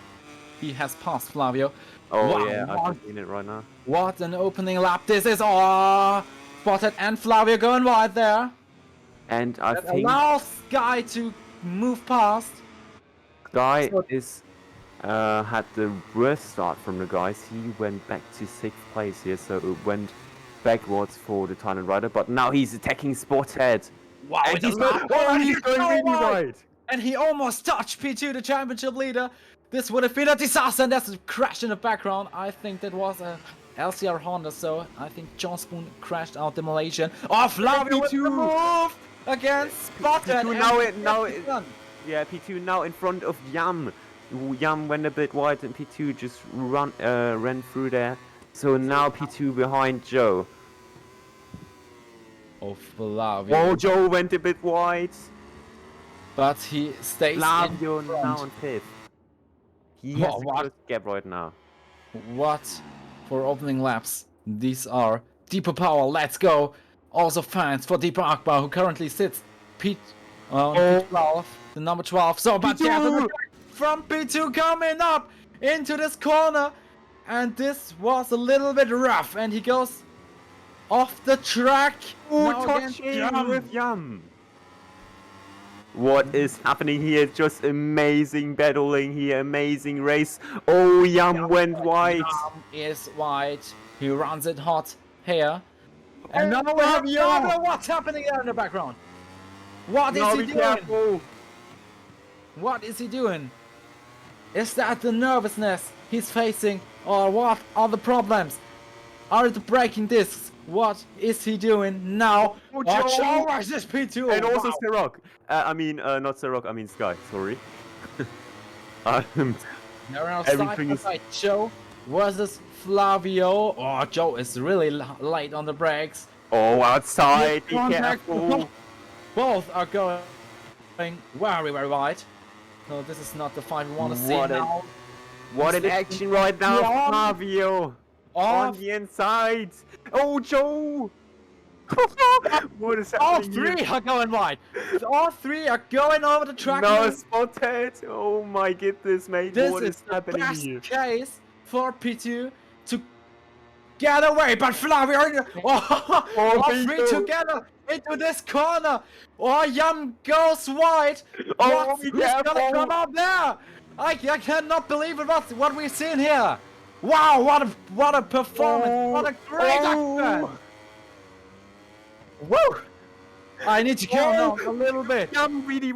He has passed Flavio. Oh Wow, yeah, what? I've seen it right now. What an opening lap this is! Oh, Spotted and Flavio going wide there. And I That think allows Sky to move past. Guy So- is had the worst start from the guys. He went back to 6th place here, so it went backwards for the Thailand rider. But now he's attacking Spotted. Wow, And it's he's a going, lot. oh, he's going so really wide. wide. And he almost touched P2, the championship leader. This would have been a disaster, and there's a crash in the background. I think that was a LCR Honda, so I think John Spoon crashed out the Malaysian. Oh, Flavio with the P2. move! Again, spotted! P2 and now, he now gets it done. yeah, P2 now in front of Yam. Yam went a bit wide and P2 just ran through there. So now P2 behind Joe. Oh, Flavio. Oh, Joe went a bit wide. But he stays Flavio in front. now on fifth. He has Oh, to what? close the gap right now. What for opening laps these are. Deeper Power, let's go. Also fans for Deeper Akbar, who currently sits on P12, the number 12. So, but there's an attack from P2 coming up into this corner. And this was a little bit rough. And he goes off the track. Oh, Now against touching Yam. with Yam. What is happening here? Just amazing battling here, amazing race. Oh, Yam went wide. Yam is wide. He runs it hot here. And Oh, now we have Fabio! Fabio. What's happening there in the background? What is Now he be doing? careful. What is he doing? Is that the nervousness he's facing? Or what are the problems? Are the braking discs? What is he doing now? Oh, Joe Joe! versus P2. And also Wow. Sirok. Not Sirok, I mean Sky, sorry. They're now everything side by is- side. Joe versus Flavio. Oh, Joe is really light on the brakes. Oh, outside, be Contact. careful. Both are going very, very wide. So this is not the fight we want to see What an- now. What an action right now, Yam. Flavio. On Off. the inside. Oh, Joe. What is All happening three here? are going wide. All three are going over the track. No, spotted. Oh my goodness, mate. This What is is the happening best here? case for P2 to get away, but Flavio, all three P2. together into this corner. Oh, Yam goes wide. Oh, Who's be gonna careful. come up there? I cannot believe it. What we've seen here. Wow, what a performance! What a great action! Woo! I need to calm down a little bit. Yam really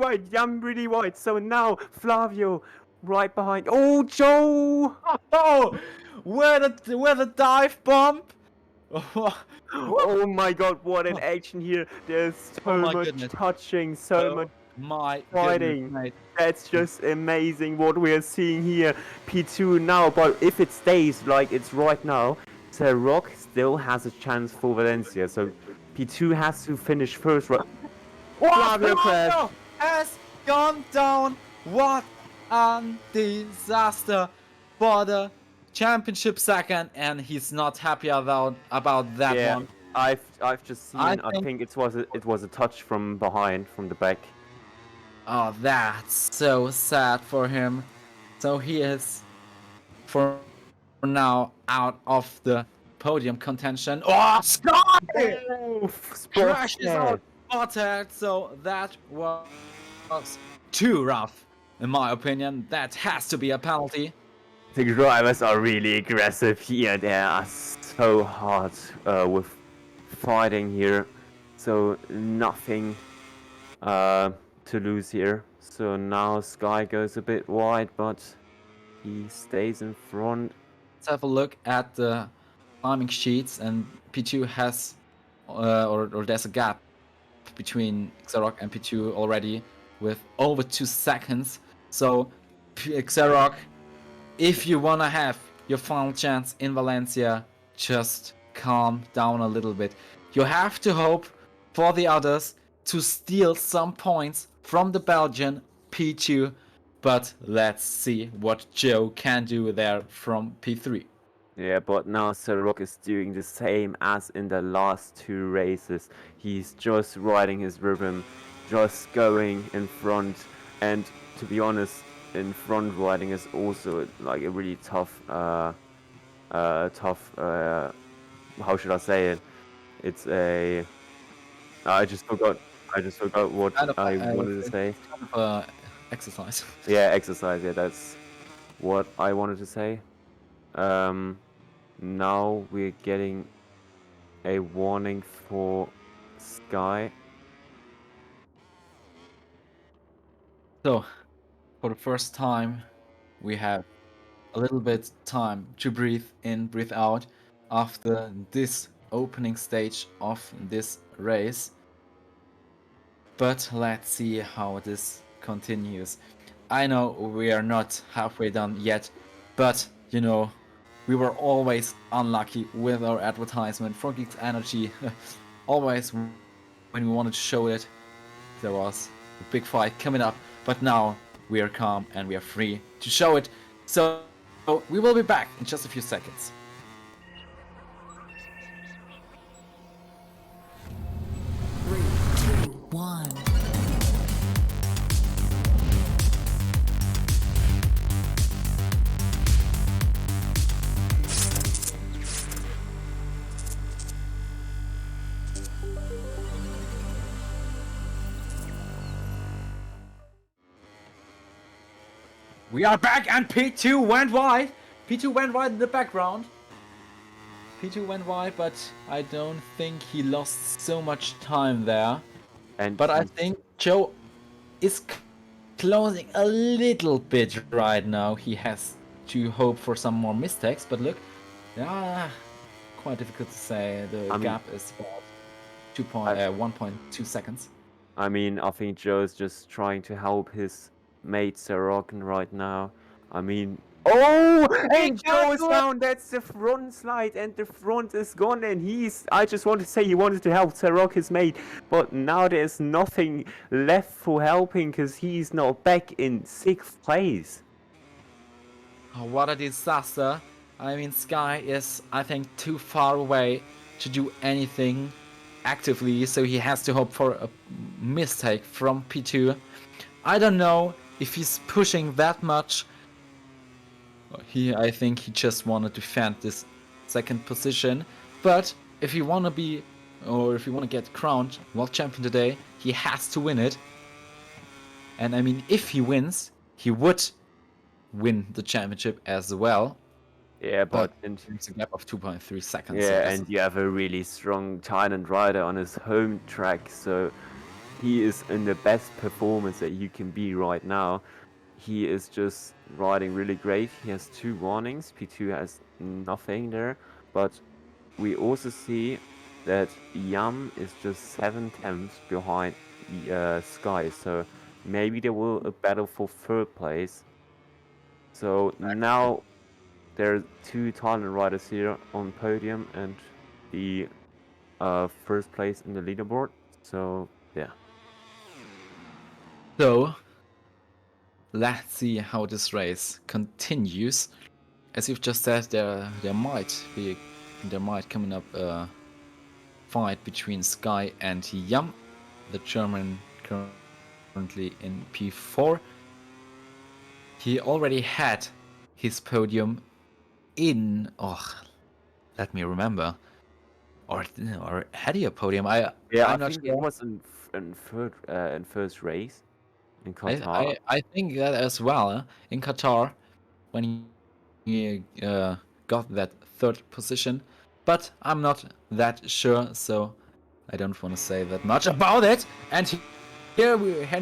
wide. So now Flavio right behind. Oh, Joe. Oh, where the dive bomb? Oh my god, what an action here. There's so Oh my much goodness. touching, so much My fighting. goodness, mate. That's just amazing what we are seeing here. P2 now, but if it stays like it's right now, Rock still has a chance for Valencia. So P2 has to finish first. Right? Flavio crash. Flavio has gone down. What a disaster for the championship second, and he's not happy about that Yeah, one. I've just seen. I I think it was a touch from behind, from the back. Oh, that's so sad for him. So he is, for now, out of the podium contention. Oh, Sky! Oh, Crashes out spotted. So that was too rough, in my opinion. That has to be a penalty. The drivers are really aggressive here. They are so hard with fighting here. So nothing to lose here. So now Sky goes a bit wide, but he stays in front. Let's have a look at the timing sheets, and P2 has, or there's a gap between Xerox and P2 already with over 2 seconds. So Xerox, if you wanna have your final chance in Valencia, just calm down a little bit. You have to hope for the others to steal some points from the Belgian P2, but let's see what Joe can do there from P3. Yeah, but now Rock is doing the same as in the last two races. He's just riding his rhythm, just going in front, and to be honest, in front riding is also like a really tough, how should I say it? It's a, I just forgot what I wanted to say. Kind of exercise. Yeah, exercise, yeah, that's what I wanted to say. Now we're getting a warning for Sky. So, for the first time, we have a little bit time to breathe in, breathe out. after this opening stage of this race. But let's see how this continues. I know we are not halfway done yet, but you know, we were always unlucky with our advertisement for Geekzenergy. Always when we wanted to show it, there was a big fight coming up, but now we are calm and we are free to show it. So we will be back in just a few seconds. Three, two, one. We are back and P2 went wide. P2 went wide in the background. P2 went wide, but I don't think he lost so much time there. And But I think Joe is closing a little bit right now. He has to hope for some more mistakes, but look, quite difficult to say. The gap is about 1.2 seconds. I mean, I think Joe's just trying to help his mate Sorokin right now. I mean, oh, and Joe is down. That's the front slide, and the front is gone. And I just want to say he wanted to help Sorokin's mate, but now there's nothing left for helping because he's not back in 6th place. Oh, what a disaster. I mean, Sky is, I think, too far away to do anything actively, so he has to hope for a mistake from P2. I don't know if he's pushing that much. I think he just wanted to defend this second position, but if you want to be, or if you want to get crowned world champion today, he has to win it. And I mean, if he wins, he would win the championship as well. Yeah, but it's a gap of 2.3 seconds. yeah, and you have a really strong Thailand rider on his home track, so he is in the best performance that you can be right now. He is just riding really great. He has 2 warnings. P2 has nothing there, but we also see that Yam is just 7/10 behind Sky, so maybe there will a battle for 3rd place. So now there are 2 Thailand riders here on podium and the 1st place in the leaderboard. So yeah. So let's see how this race continues. As you've just said, there might coming up a fight between Sky and Yam, the German currently in P4. He already had his podium in let me remember, or had he a podium? I'm I not think sure. it was in first race in Qatar. I think that as well in Qatar when he got that 3rd position, but I'm not that sure, so I don't want to say that much about it. And here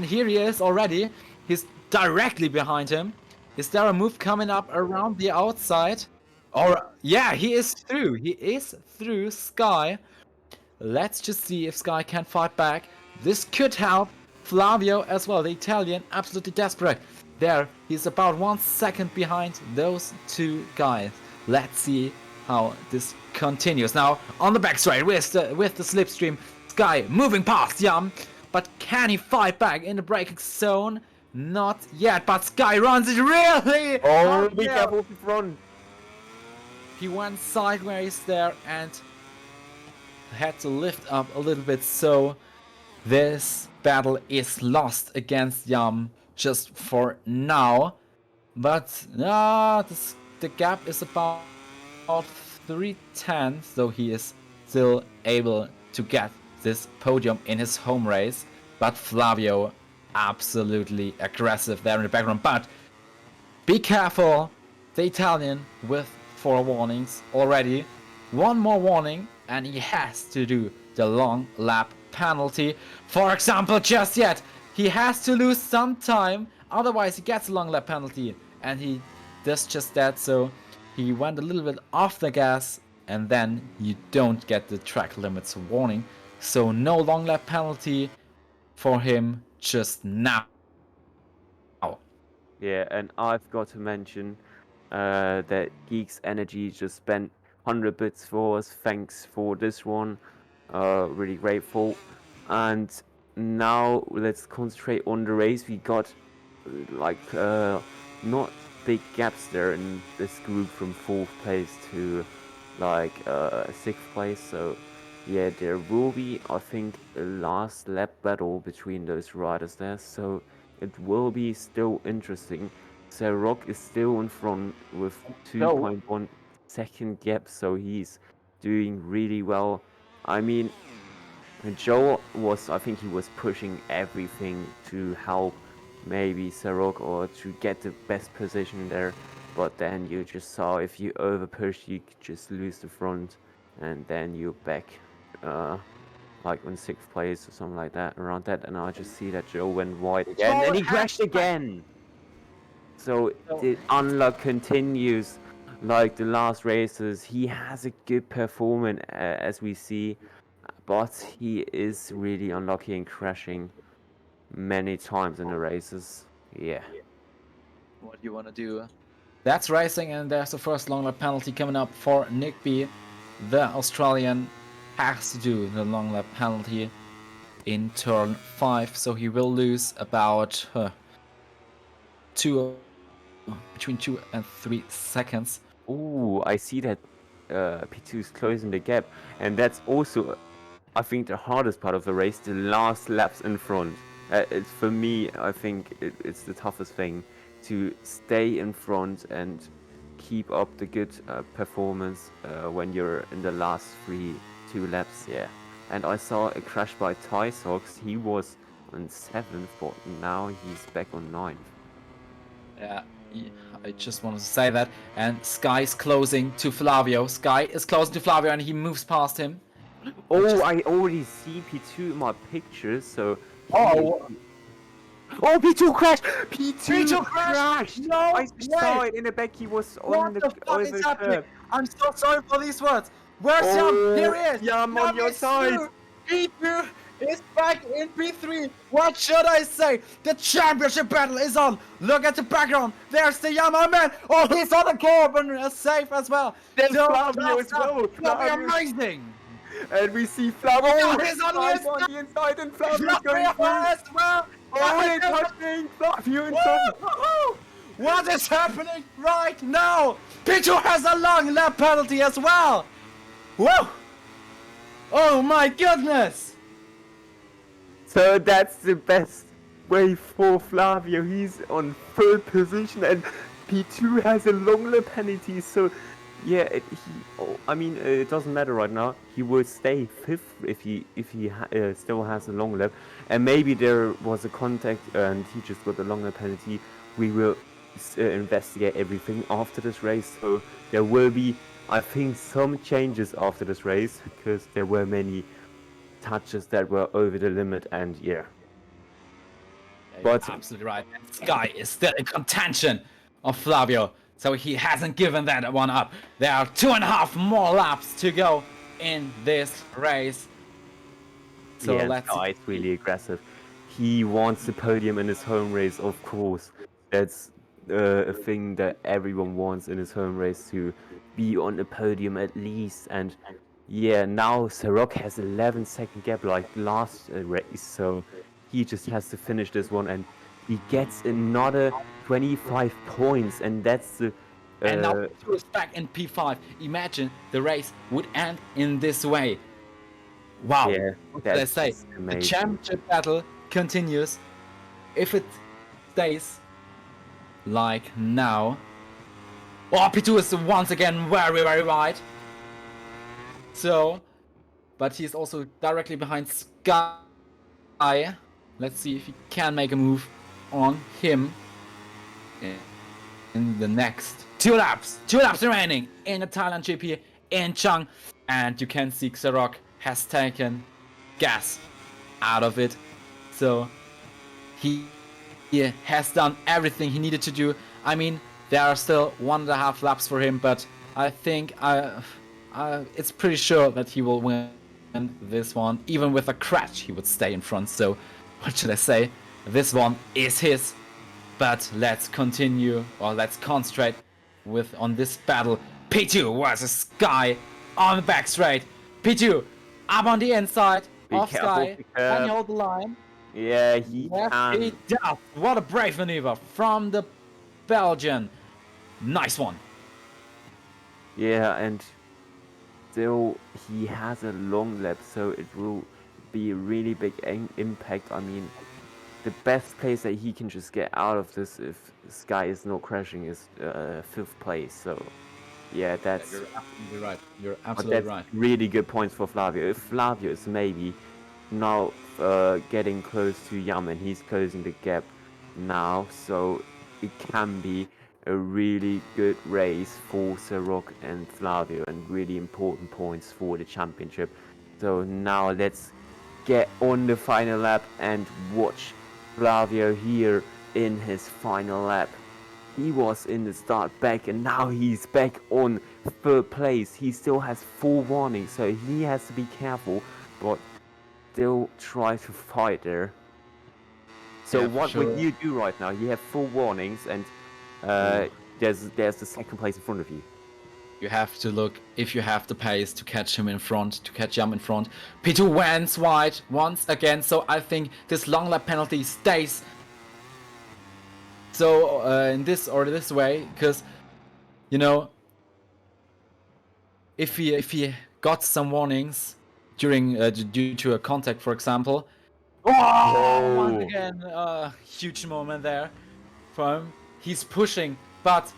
he is already. He's directly behind him. Is there a move coming up around the outside? Or yeah, he is through. He is through Sky. Let's just see if Sky can fight back. This could help Flavio as well, the Italian, absolutely desperate. There, he's about 1 second behind those 2 guys. Let's see how this continues. Now, on the back straight with the slipstream, Sky moving past Yam. But can he fight back in the braking zone? Not yet, but Sky runs it really! Oh, be careful with the front. He went sideways there and had to lift up a little bit, so this battle is lost against Yam just for now. But the gap is about 3/10, so he is still able to get this podium in his home race. But Flavio absolutely aggressive there in the background. But be careful, the Italian with 4 warnings already. 1 more warning and he has to do the long lap penalty. For example, just yet, he has to lose some time, otherwise he gets a long lap penalty. And he does just that, so he went a little bit off the gas and then you don't get the track limits warning. So no long lap penalty for him just now. Yeah, and I've got to mention that Geekzenergy just spent 100 bits for us. Thanks for this one. Really grateful. And now let's concentrate on the race. We got not big gaps there in this group from 4th place to 6th place. So yeah, there will be, I think, a last lap battle between those riders there. So it will be still interesting. Rock is still in front with 2.1 second gap, so he's doing really well. I mean, Joe was, I think he was pushing everything to help maybe Sarok or to get the best position there. But then you just saw if you over push, you could just lose the front, and then you're back like on 6th place or something like that, around that. And I just see that Joe went wide again, and he crashed again. So the unluck continues like the last races. He has a good performance as we see, but he is really unlucky and crashing many times in the races. Yeah. What do you want to do? That's racing, and there's the first long lap penalty coming up for Nick B. The Australian has to do the long lap penalty in turn 5, so he will lose about between 2 and 3 seconds. Ooh, I see that P2 is closing the gap, and that's also, I think, the hardest part of the race, the last laps in front. It's, for me, I think it's the toughest thing to stay in front and keep up the good performance when you're in the last 2 laps. Yeah, and I saw a crash by Ty Sox. He was on 7th, but now he's back on 9th. Yeah, I just wanted to say that. And Sky is closing to Flavio. Sky is closing to Flavio, and he moves past him. Oh, I already see P2 in my pictures, so... Oh, P2 crashed! P2 crashed! No I way! saw it in the back, he was on What the fuck is happening? curb. I'm so sorry for these words. Where's Jan? Here he is. Yeah, I'm on your side. P2 is back in P3. What should I say? The championship battle is on. Look at the background. There's the Yamaha man. Oh, he's on the curb and safe as well. There's Flavio as well. Flavio amazing. And we see Flavio. Oh, he's on the inside and Flavio's going Flavio through. as well. Oh, they're touching Flavio inside. What is happening right now? P2 has a long lap penalty as well. Whoa! Oh my goodness! So that's the best way for Flavio. He's on 3rd position, and P2 has a long lap penalty. So yeah, it doesn't matter right now. He will stay 5th if he still has a long lap, and maybe there was a contact and he just got a long lap penalty. We will investigate everything after this race. So there will be, I think, some changes after this race, because there were many touches that were over the limit, and yeah. But you're absolutely right. And Sky is still in contention of Flavio, so he hasn't given that one up. There are 2.5 more laps to go in this race. So yeah, let's Sky is really aggressive. He wants the podium in his home race, of course. That's a thing that everyone wants in his home race, to be on the podium at least. And yeah, now Sarok has 11-second gap like last race, so he just has to finish this one, and he gets another 25 points, and that's the... and now P2 is back in P5. Imagine the race would end in this way. Wow, yeah, what did I say? The championship battle continues. If it stays like now... Oh, P2 is once again very, very wide. So, but he's also directly behind Sky. Let's see if he can make a move on him in the next 2 laps. 2 laps remaining in the Thailand GP in CHANG. And you can see Xerox has taken gas out of it. So he has done everything he needed to do. I mean, there are still 1.5 laps for him, but I think it's pretty sure that he will win this one. Even with a crash, he would stay in front. So, what should I say? This one is his. But let's continue, or let's concentrate on this battle. P2 versus Sky on the back straight. P2 up on the inside of Sky. Can you hold the line? Yeah, he Yes, can. he does. What a brave maneuver from the Belgian. Nice one. Yeah, and still he has a long lap, so it will be a really big impact. I mean, the best place that he can just get out of this if Sky is not crashing is 5th place. So yeah, that's You're absolutely right. You're but absolutely that's right. really good points for Flavio. If Flavio is maybe now getting close to Yam and he's closing the gap now, so it can be a really good race for Rock and Flavio and really important points for the championship. So now let's get on the final lap and watch Flavio here in his final lap. He was in the start back and now he's back on 3rd place. He still has 4 warnings, so he has to be careful, but still try to fight there. So Yeah, what sure. would you do right now? You have 4 warnings and there's the 2nd place in front of you. You have to look if you have the pace to catch him in front, to catch Yam in front. P2 went wide once again, so I think this long lap penalty stays. So in this way, because you know, if he got some warnings during due to a contact, for example. Oh, once again, huge moment there for him. He's pushing, but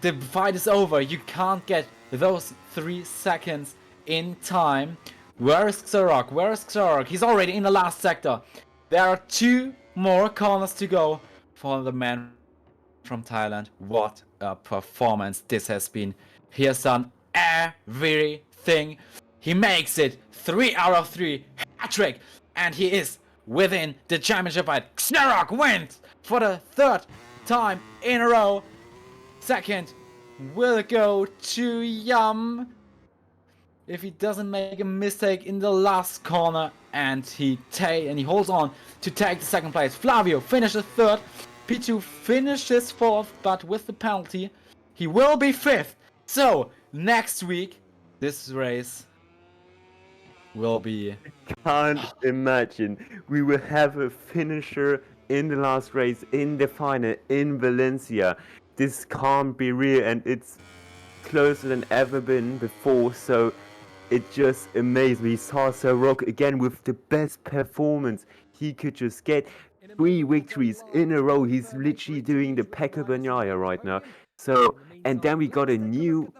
the fight is over. You can't get those 3 seconds in time. Where's Xerok? Where's Xerok? He's already in the last sector. There are 2 more corners to go for the man from Thailand. What a performance this has been. He has done everything. He makes it 3 out of 3 hat-trick, and he is within the championship fight. Xerok wins for the 3rd time in a row. 2nd will go to Yam if he doesn't make a mistake in the last corner, and he holds on to take the 2nd place. Flavio finishes 3rd. P2 finishes 4th, but with the penalty, he will be 5th. So next week, this race will be. Can't imagine we will have a finisher in the last race in the final in Valencia. This can't be real, and it's closer than ever been before, so it just amazed me. Saw Rock again with the best performance he could just get. 3 victories in a row. He's literally doing the Pekka Banyaya right now. So, and then we got a new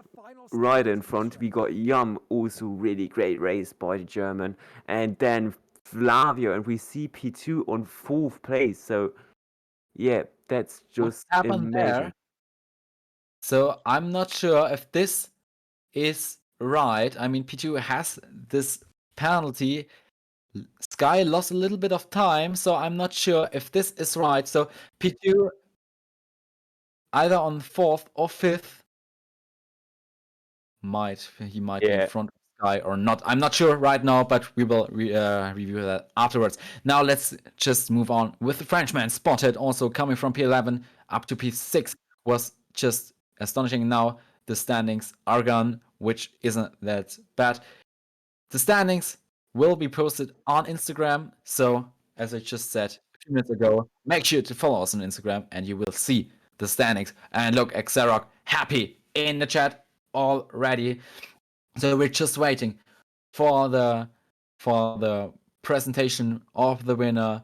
rider in front. We got Yam, also really great race by the German, and then Flavio, and we see P2 on 4th place. So, yeah, that's just What happened amazing. there? So I'm not sure if this is right. I mean, P2 has this penalty. Sky lost a little bit of time, so I'm not sure if this is right. So P2 either on 4th or 5th might be in front of Sky or not. I'm not sure right now, but we will review that afterwards. Now let's just move on with the Frenchman spotted, also coming from P11 up to P6, was just astonishing. Now the standings are gone, which isn't that bad. The standings will be posted on Instagram. So, as I just said a few minutes ago, make sure to follow us on Instagram and you will see the standings. And look, Xerok happy in the chat already. So we're just waiting for the presentation of the winner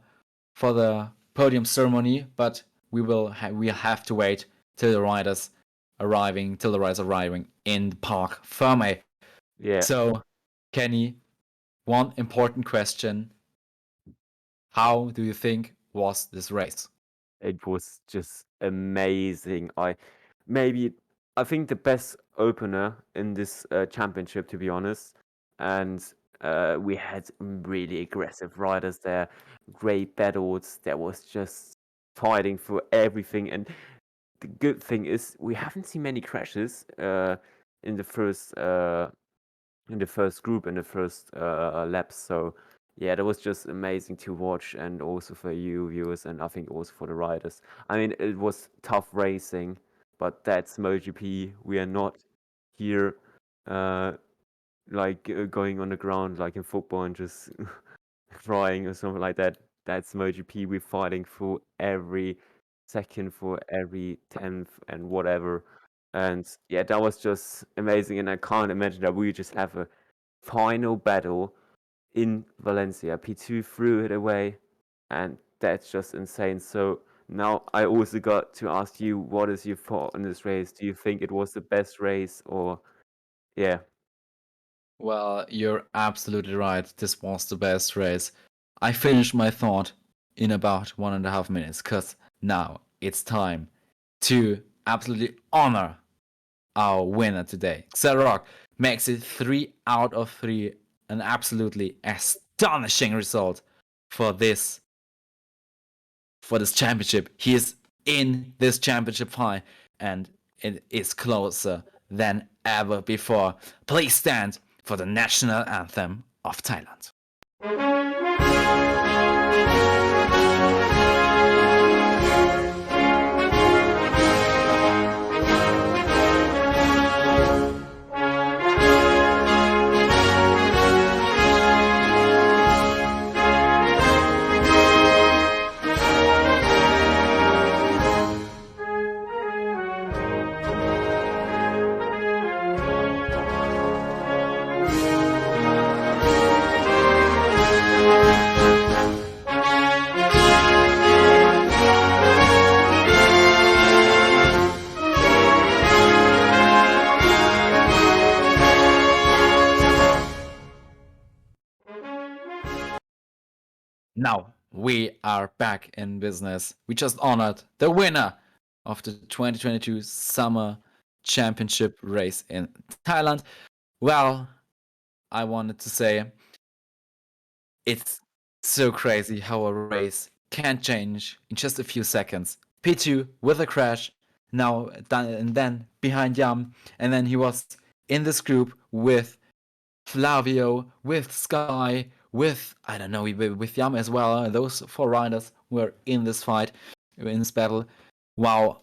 for the podium ceremony, but we'll have to wait till the riders arriving in the Parc Fermé. Yeah. So, Kenny, one important question. How do you think was this race? It was just amazing. I think the best opener in this championship, to be honest. And we had really aggressive riders there, great battles. That was just fighting for everything. And the good thing is we haven't seen many crashes. in the first group, in the first laps. So yeah, that was just amazing to watch, and also for you viewers, and I think also for the riders. I mean, it was tough racing, but that's MotoGP. We are not here going on the ground like in football and just crying or something like that. That's MotoGP. We're fighting for every second, for every tenth, and whatever. And yeah, that was just amazing. And I can't imagine that we just have a final battle in Valencia. P2 threw it away, and that's just insane. So now I also got to ask you, what is your thought on this race? Do you think it was the best race, or yeah? Well, you're absolutely right. This was the best race. I finished my thought in about 1.5 minutes, because now it's time to absolutely honor our winner today. Xerox makes it 3 out of 3, an absolutely astonishing result for this championship. He is in this championship fight, and it is closer than ever before. Please stand for the national anthem of Thailand. Now we are back in business. We just honored the winner of the 2022 Summer Championship race in Thailand. Well, I wanted to say it's so crazy how a race can change in just a few seconds. P2 with a crash, now and then behind Yam, and then he was in this group with Flavio, with Sky, with, I don't know, with Yam as well. Those 4 riders were in this fight, in this battle. Wow,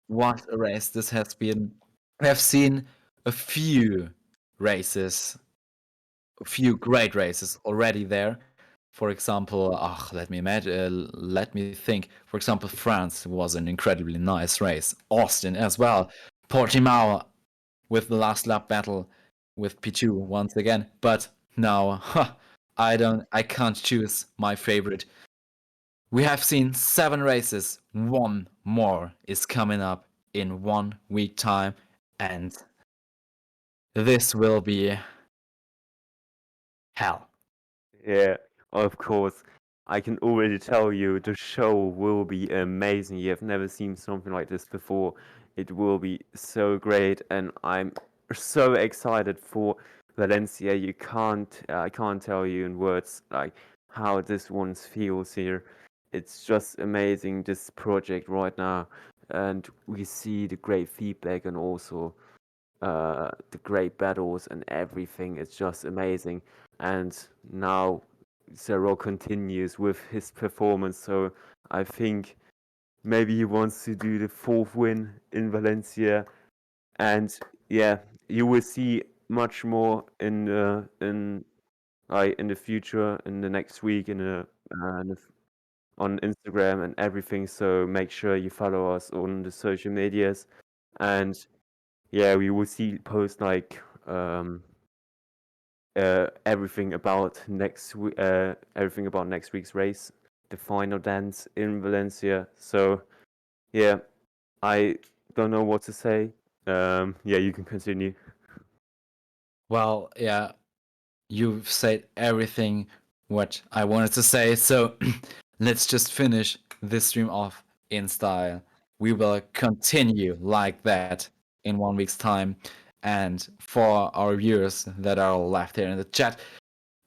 what a race this has been. We have seen a few races, a few great races already there. For example, let me think. For example, France was an incredibly nice race. Austin as well. Portimao with the last lap battle with P2 once again. But now, I can't choose my favorite. We have seen 7 races. 1 more is coming up in 1 week time, and this will be hell. Yeah, of course. I can already tell you the show will be amazing. You have never seen something like this before. It will be so great, and I'm so excited for Valencia. I can't tell you in words like how this one feels here. It's just amazing, this project right now, and we see the great feedback and also the great battles and everything. It's just amazing. And now Zero continues with his performance. So I think maybe he wants to do the 4th win in Valencia. And yeah, you will see much more in the future, in the next week, on Instagram and everything. So make sure you follow us on the social medias. And yeah, we will see post like everything about next week's race, the final dance in Valencia. So yeah, I don't know what to say. Yeah, you can continue. Well, yeah, you've said everything what I wanted to say, so let's just finish this stream off in style. We will continue like that in 1 week's time. And for our viewers that are left here in the chat,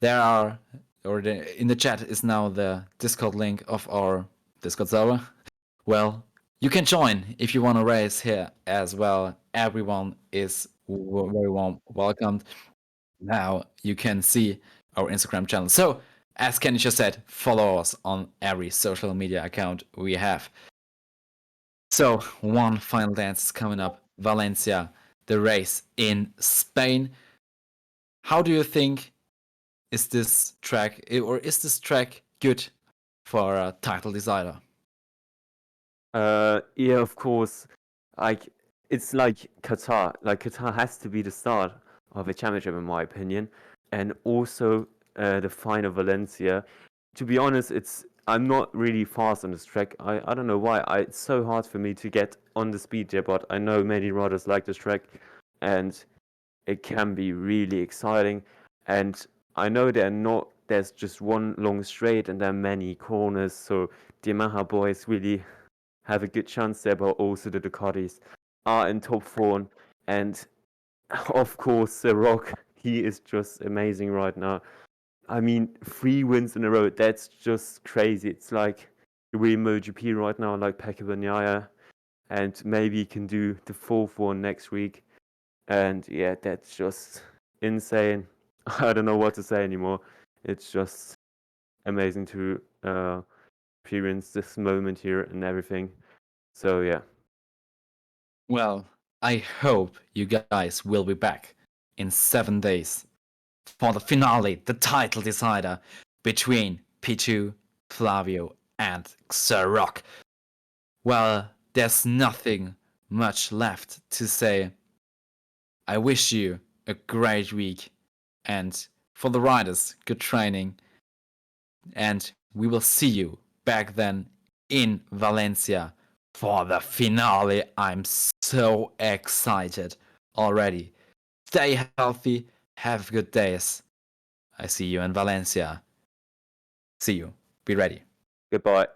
in the chat is now the Discord link of our Discord server. Well, you can join if you want to race here as well. Everyone is very warm welcomed. Now you can see our Instagram channel. So, as Kenny just said, follow us on every social media account we have. So, one final dance is coming up, Valencia, the race in Spain. How do you think is this track good for a title decider? Yeah, of course. Like it's like Qatar. Like Qatar has to be the start of a championship, in my opinion, and also the final Valencia. To be honest, I'm not really fast on this track. I don't know why. It's so hard for me to get on the speed there, but I know many riders like this track, and it can be really exciting. And I know there's just one long straight and there are many corners, so the Yamaha boys really have a good chance there, but also the Ducatis are in top form. And of course, The Rock, he is just amazing right now. I mean, 3 wins in a row, that's just crazy. It's like the real MotoGP right now, like Pecco Bagnaia, and maybe he can do the 4th one next week. And yeah, that's just insane. I don't know what to say anymore. It's just amazing to experience this moment here and everything. So yeah. Well, I hope you guys will be back in 7 days for the finale, the title decider between Pichu, Flavio, and Xerox. Well, there's nothing much left to say. I wish you a great week, and for the riders, good training. And we will see you back then in Valencia for the finale. I'm so excited already. Stay healthy, have good days. I see you in Valencia. See you. Be ready. Goodbye.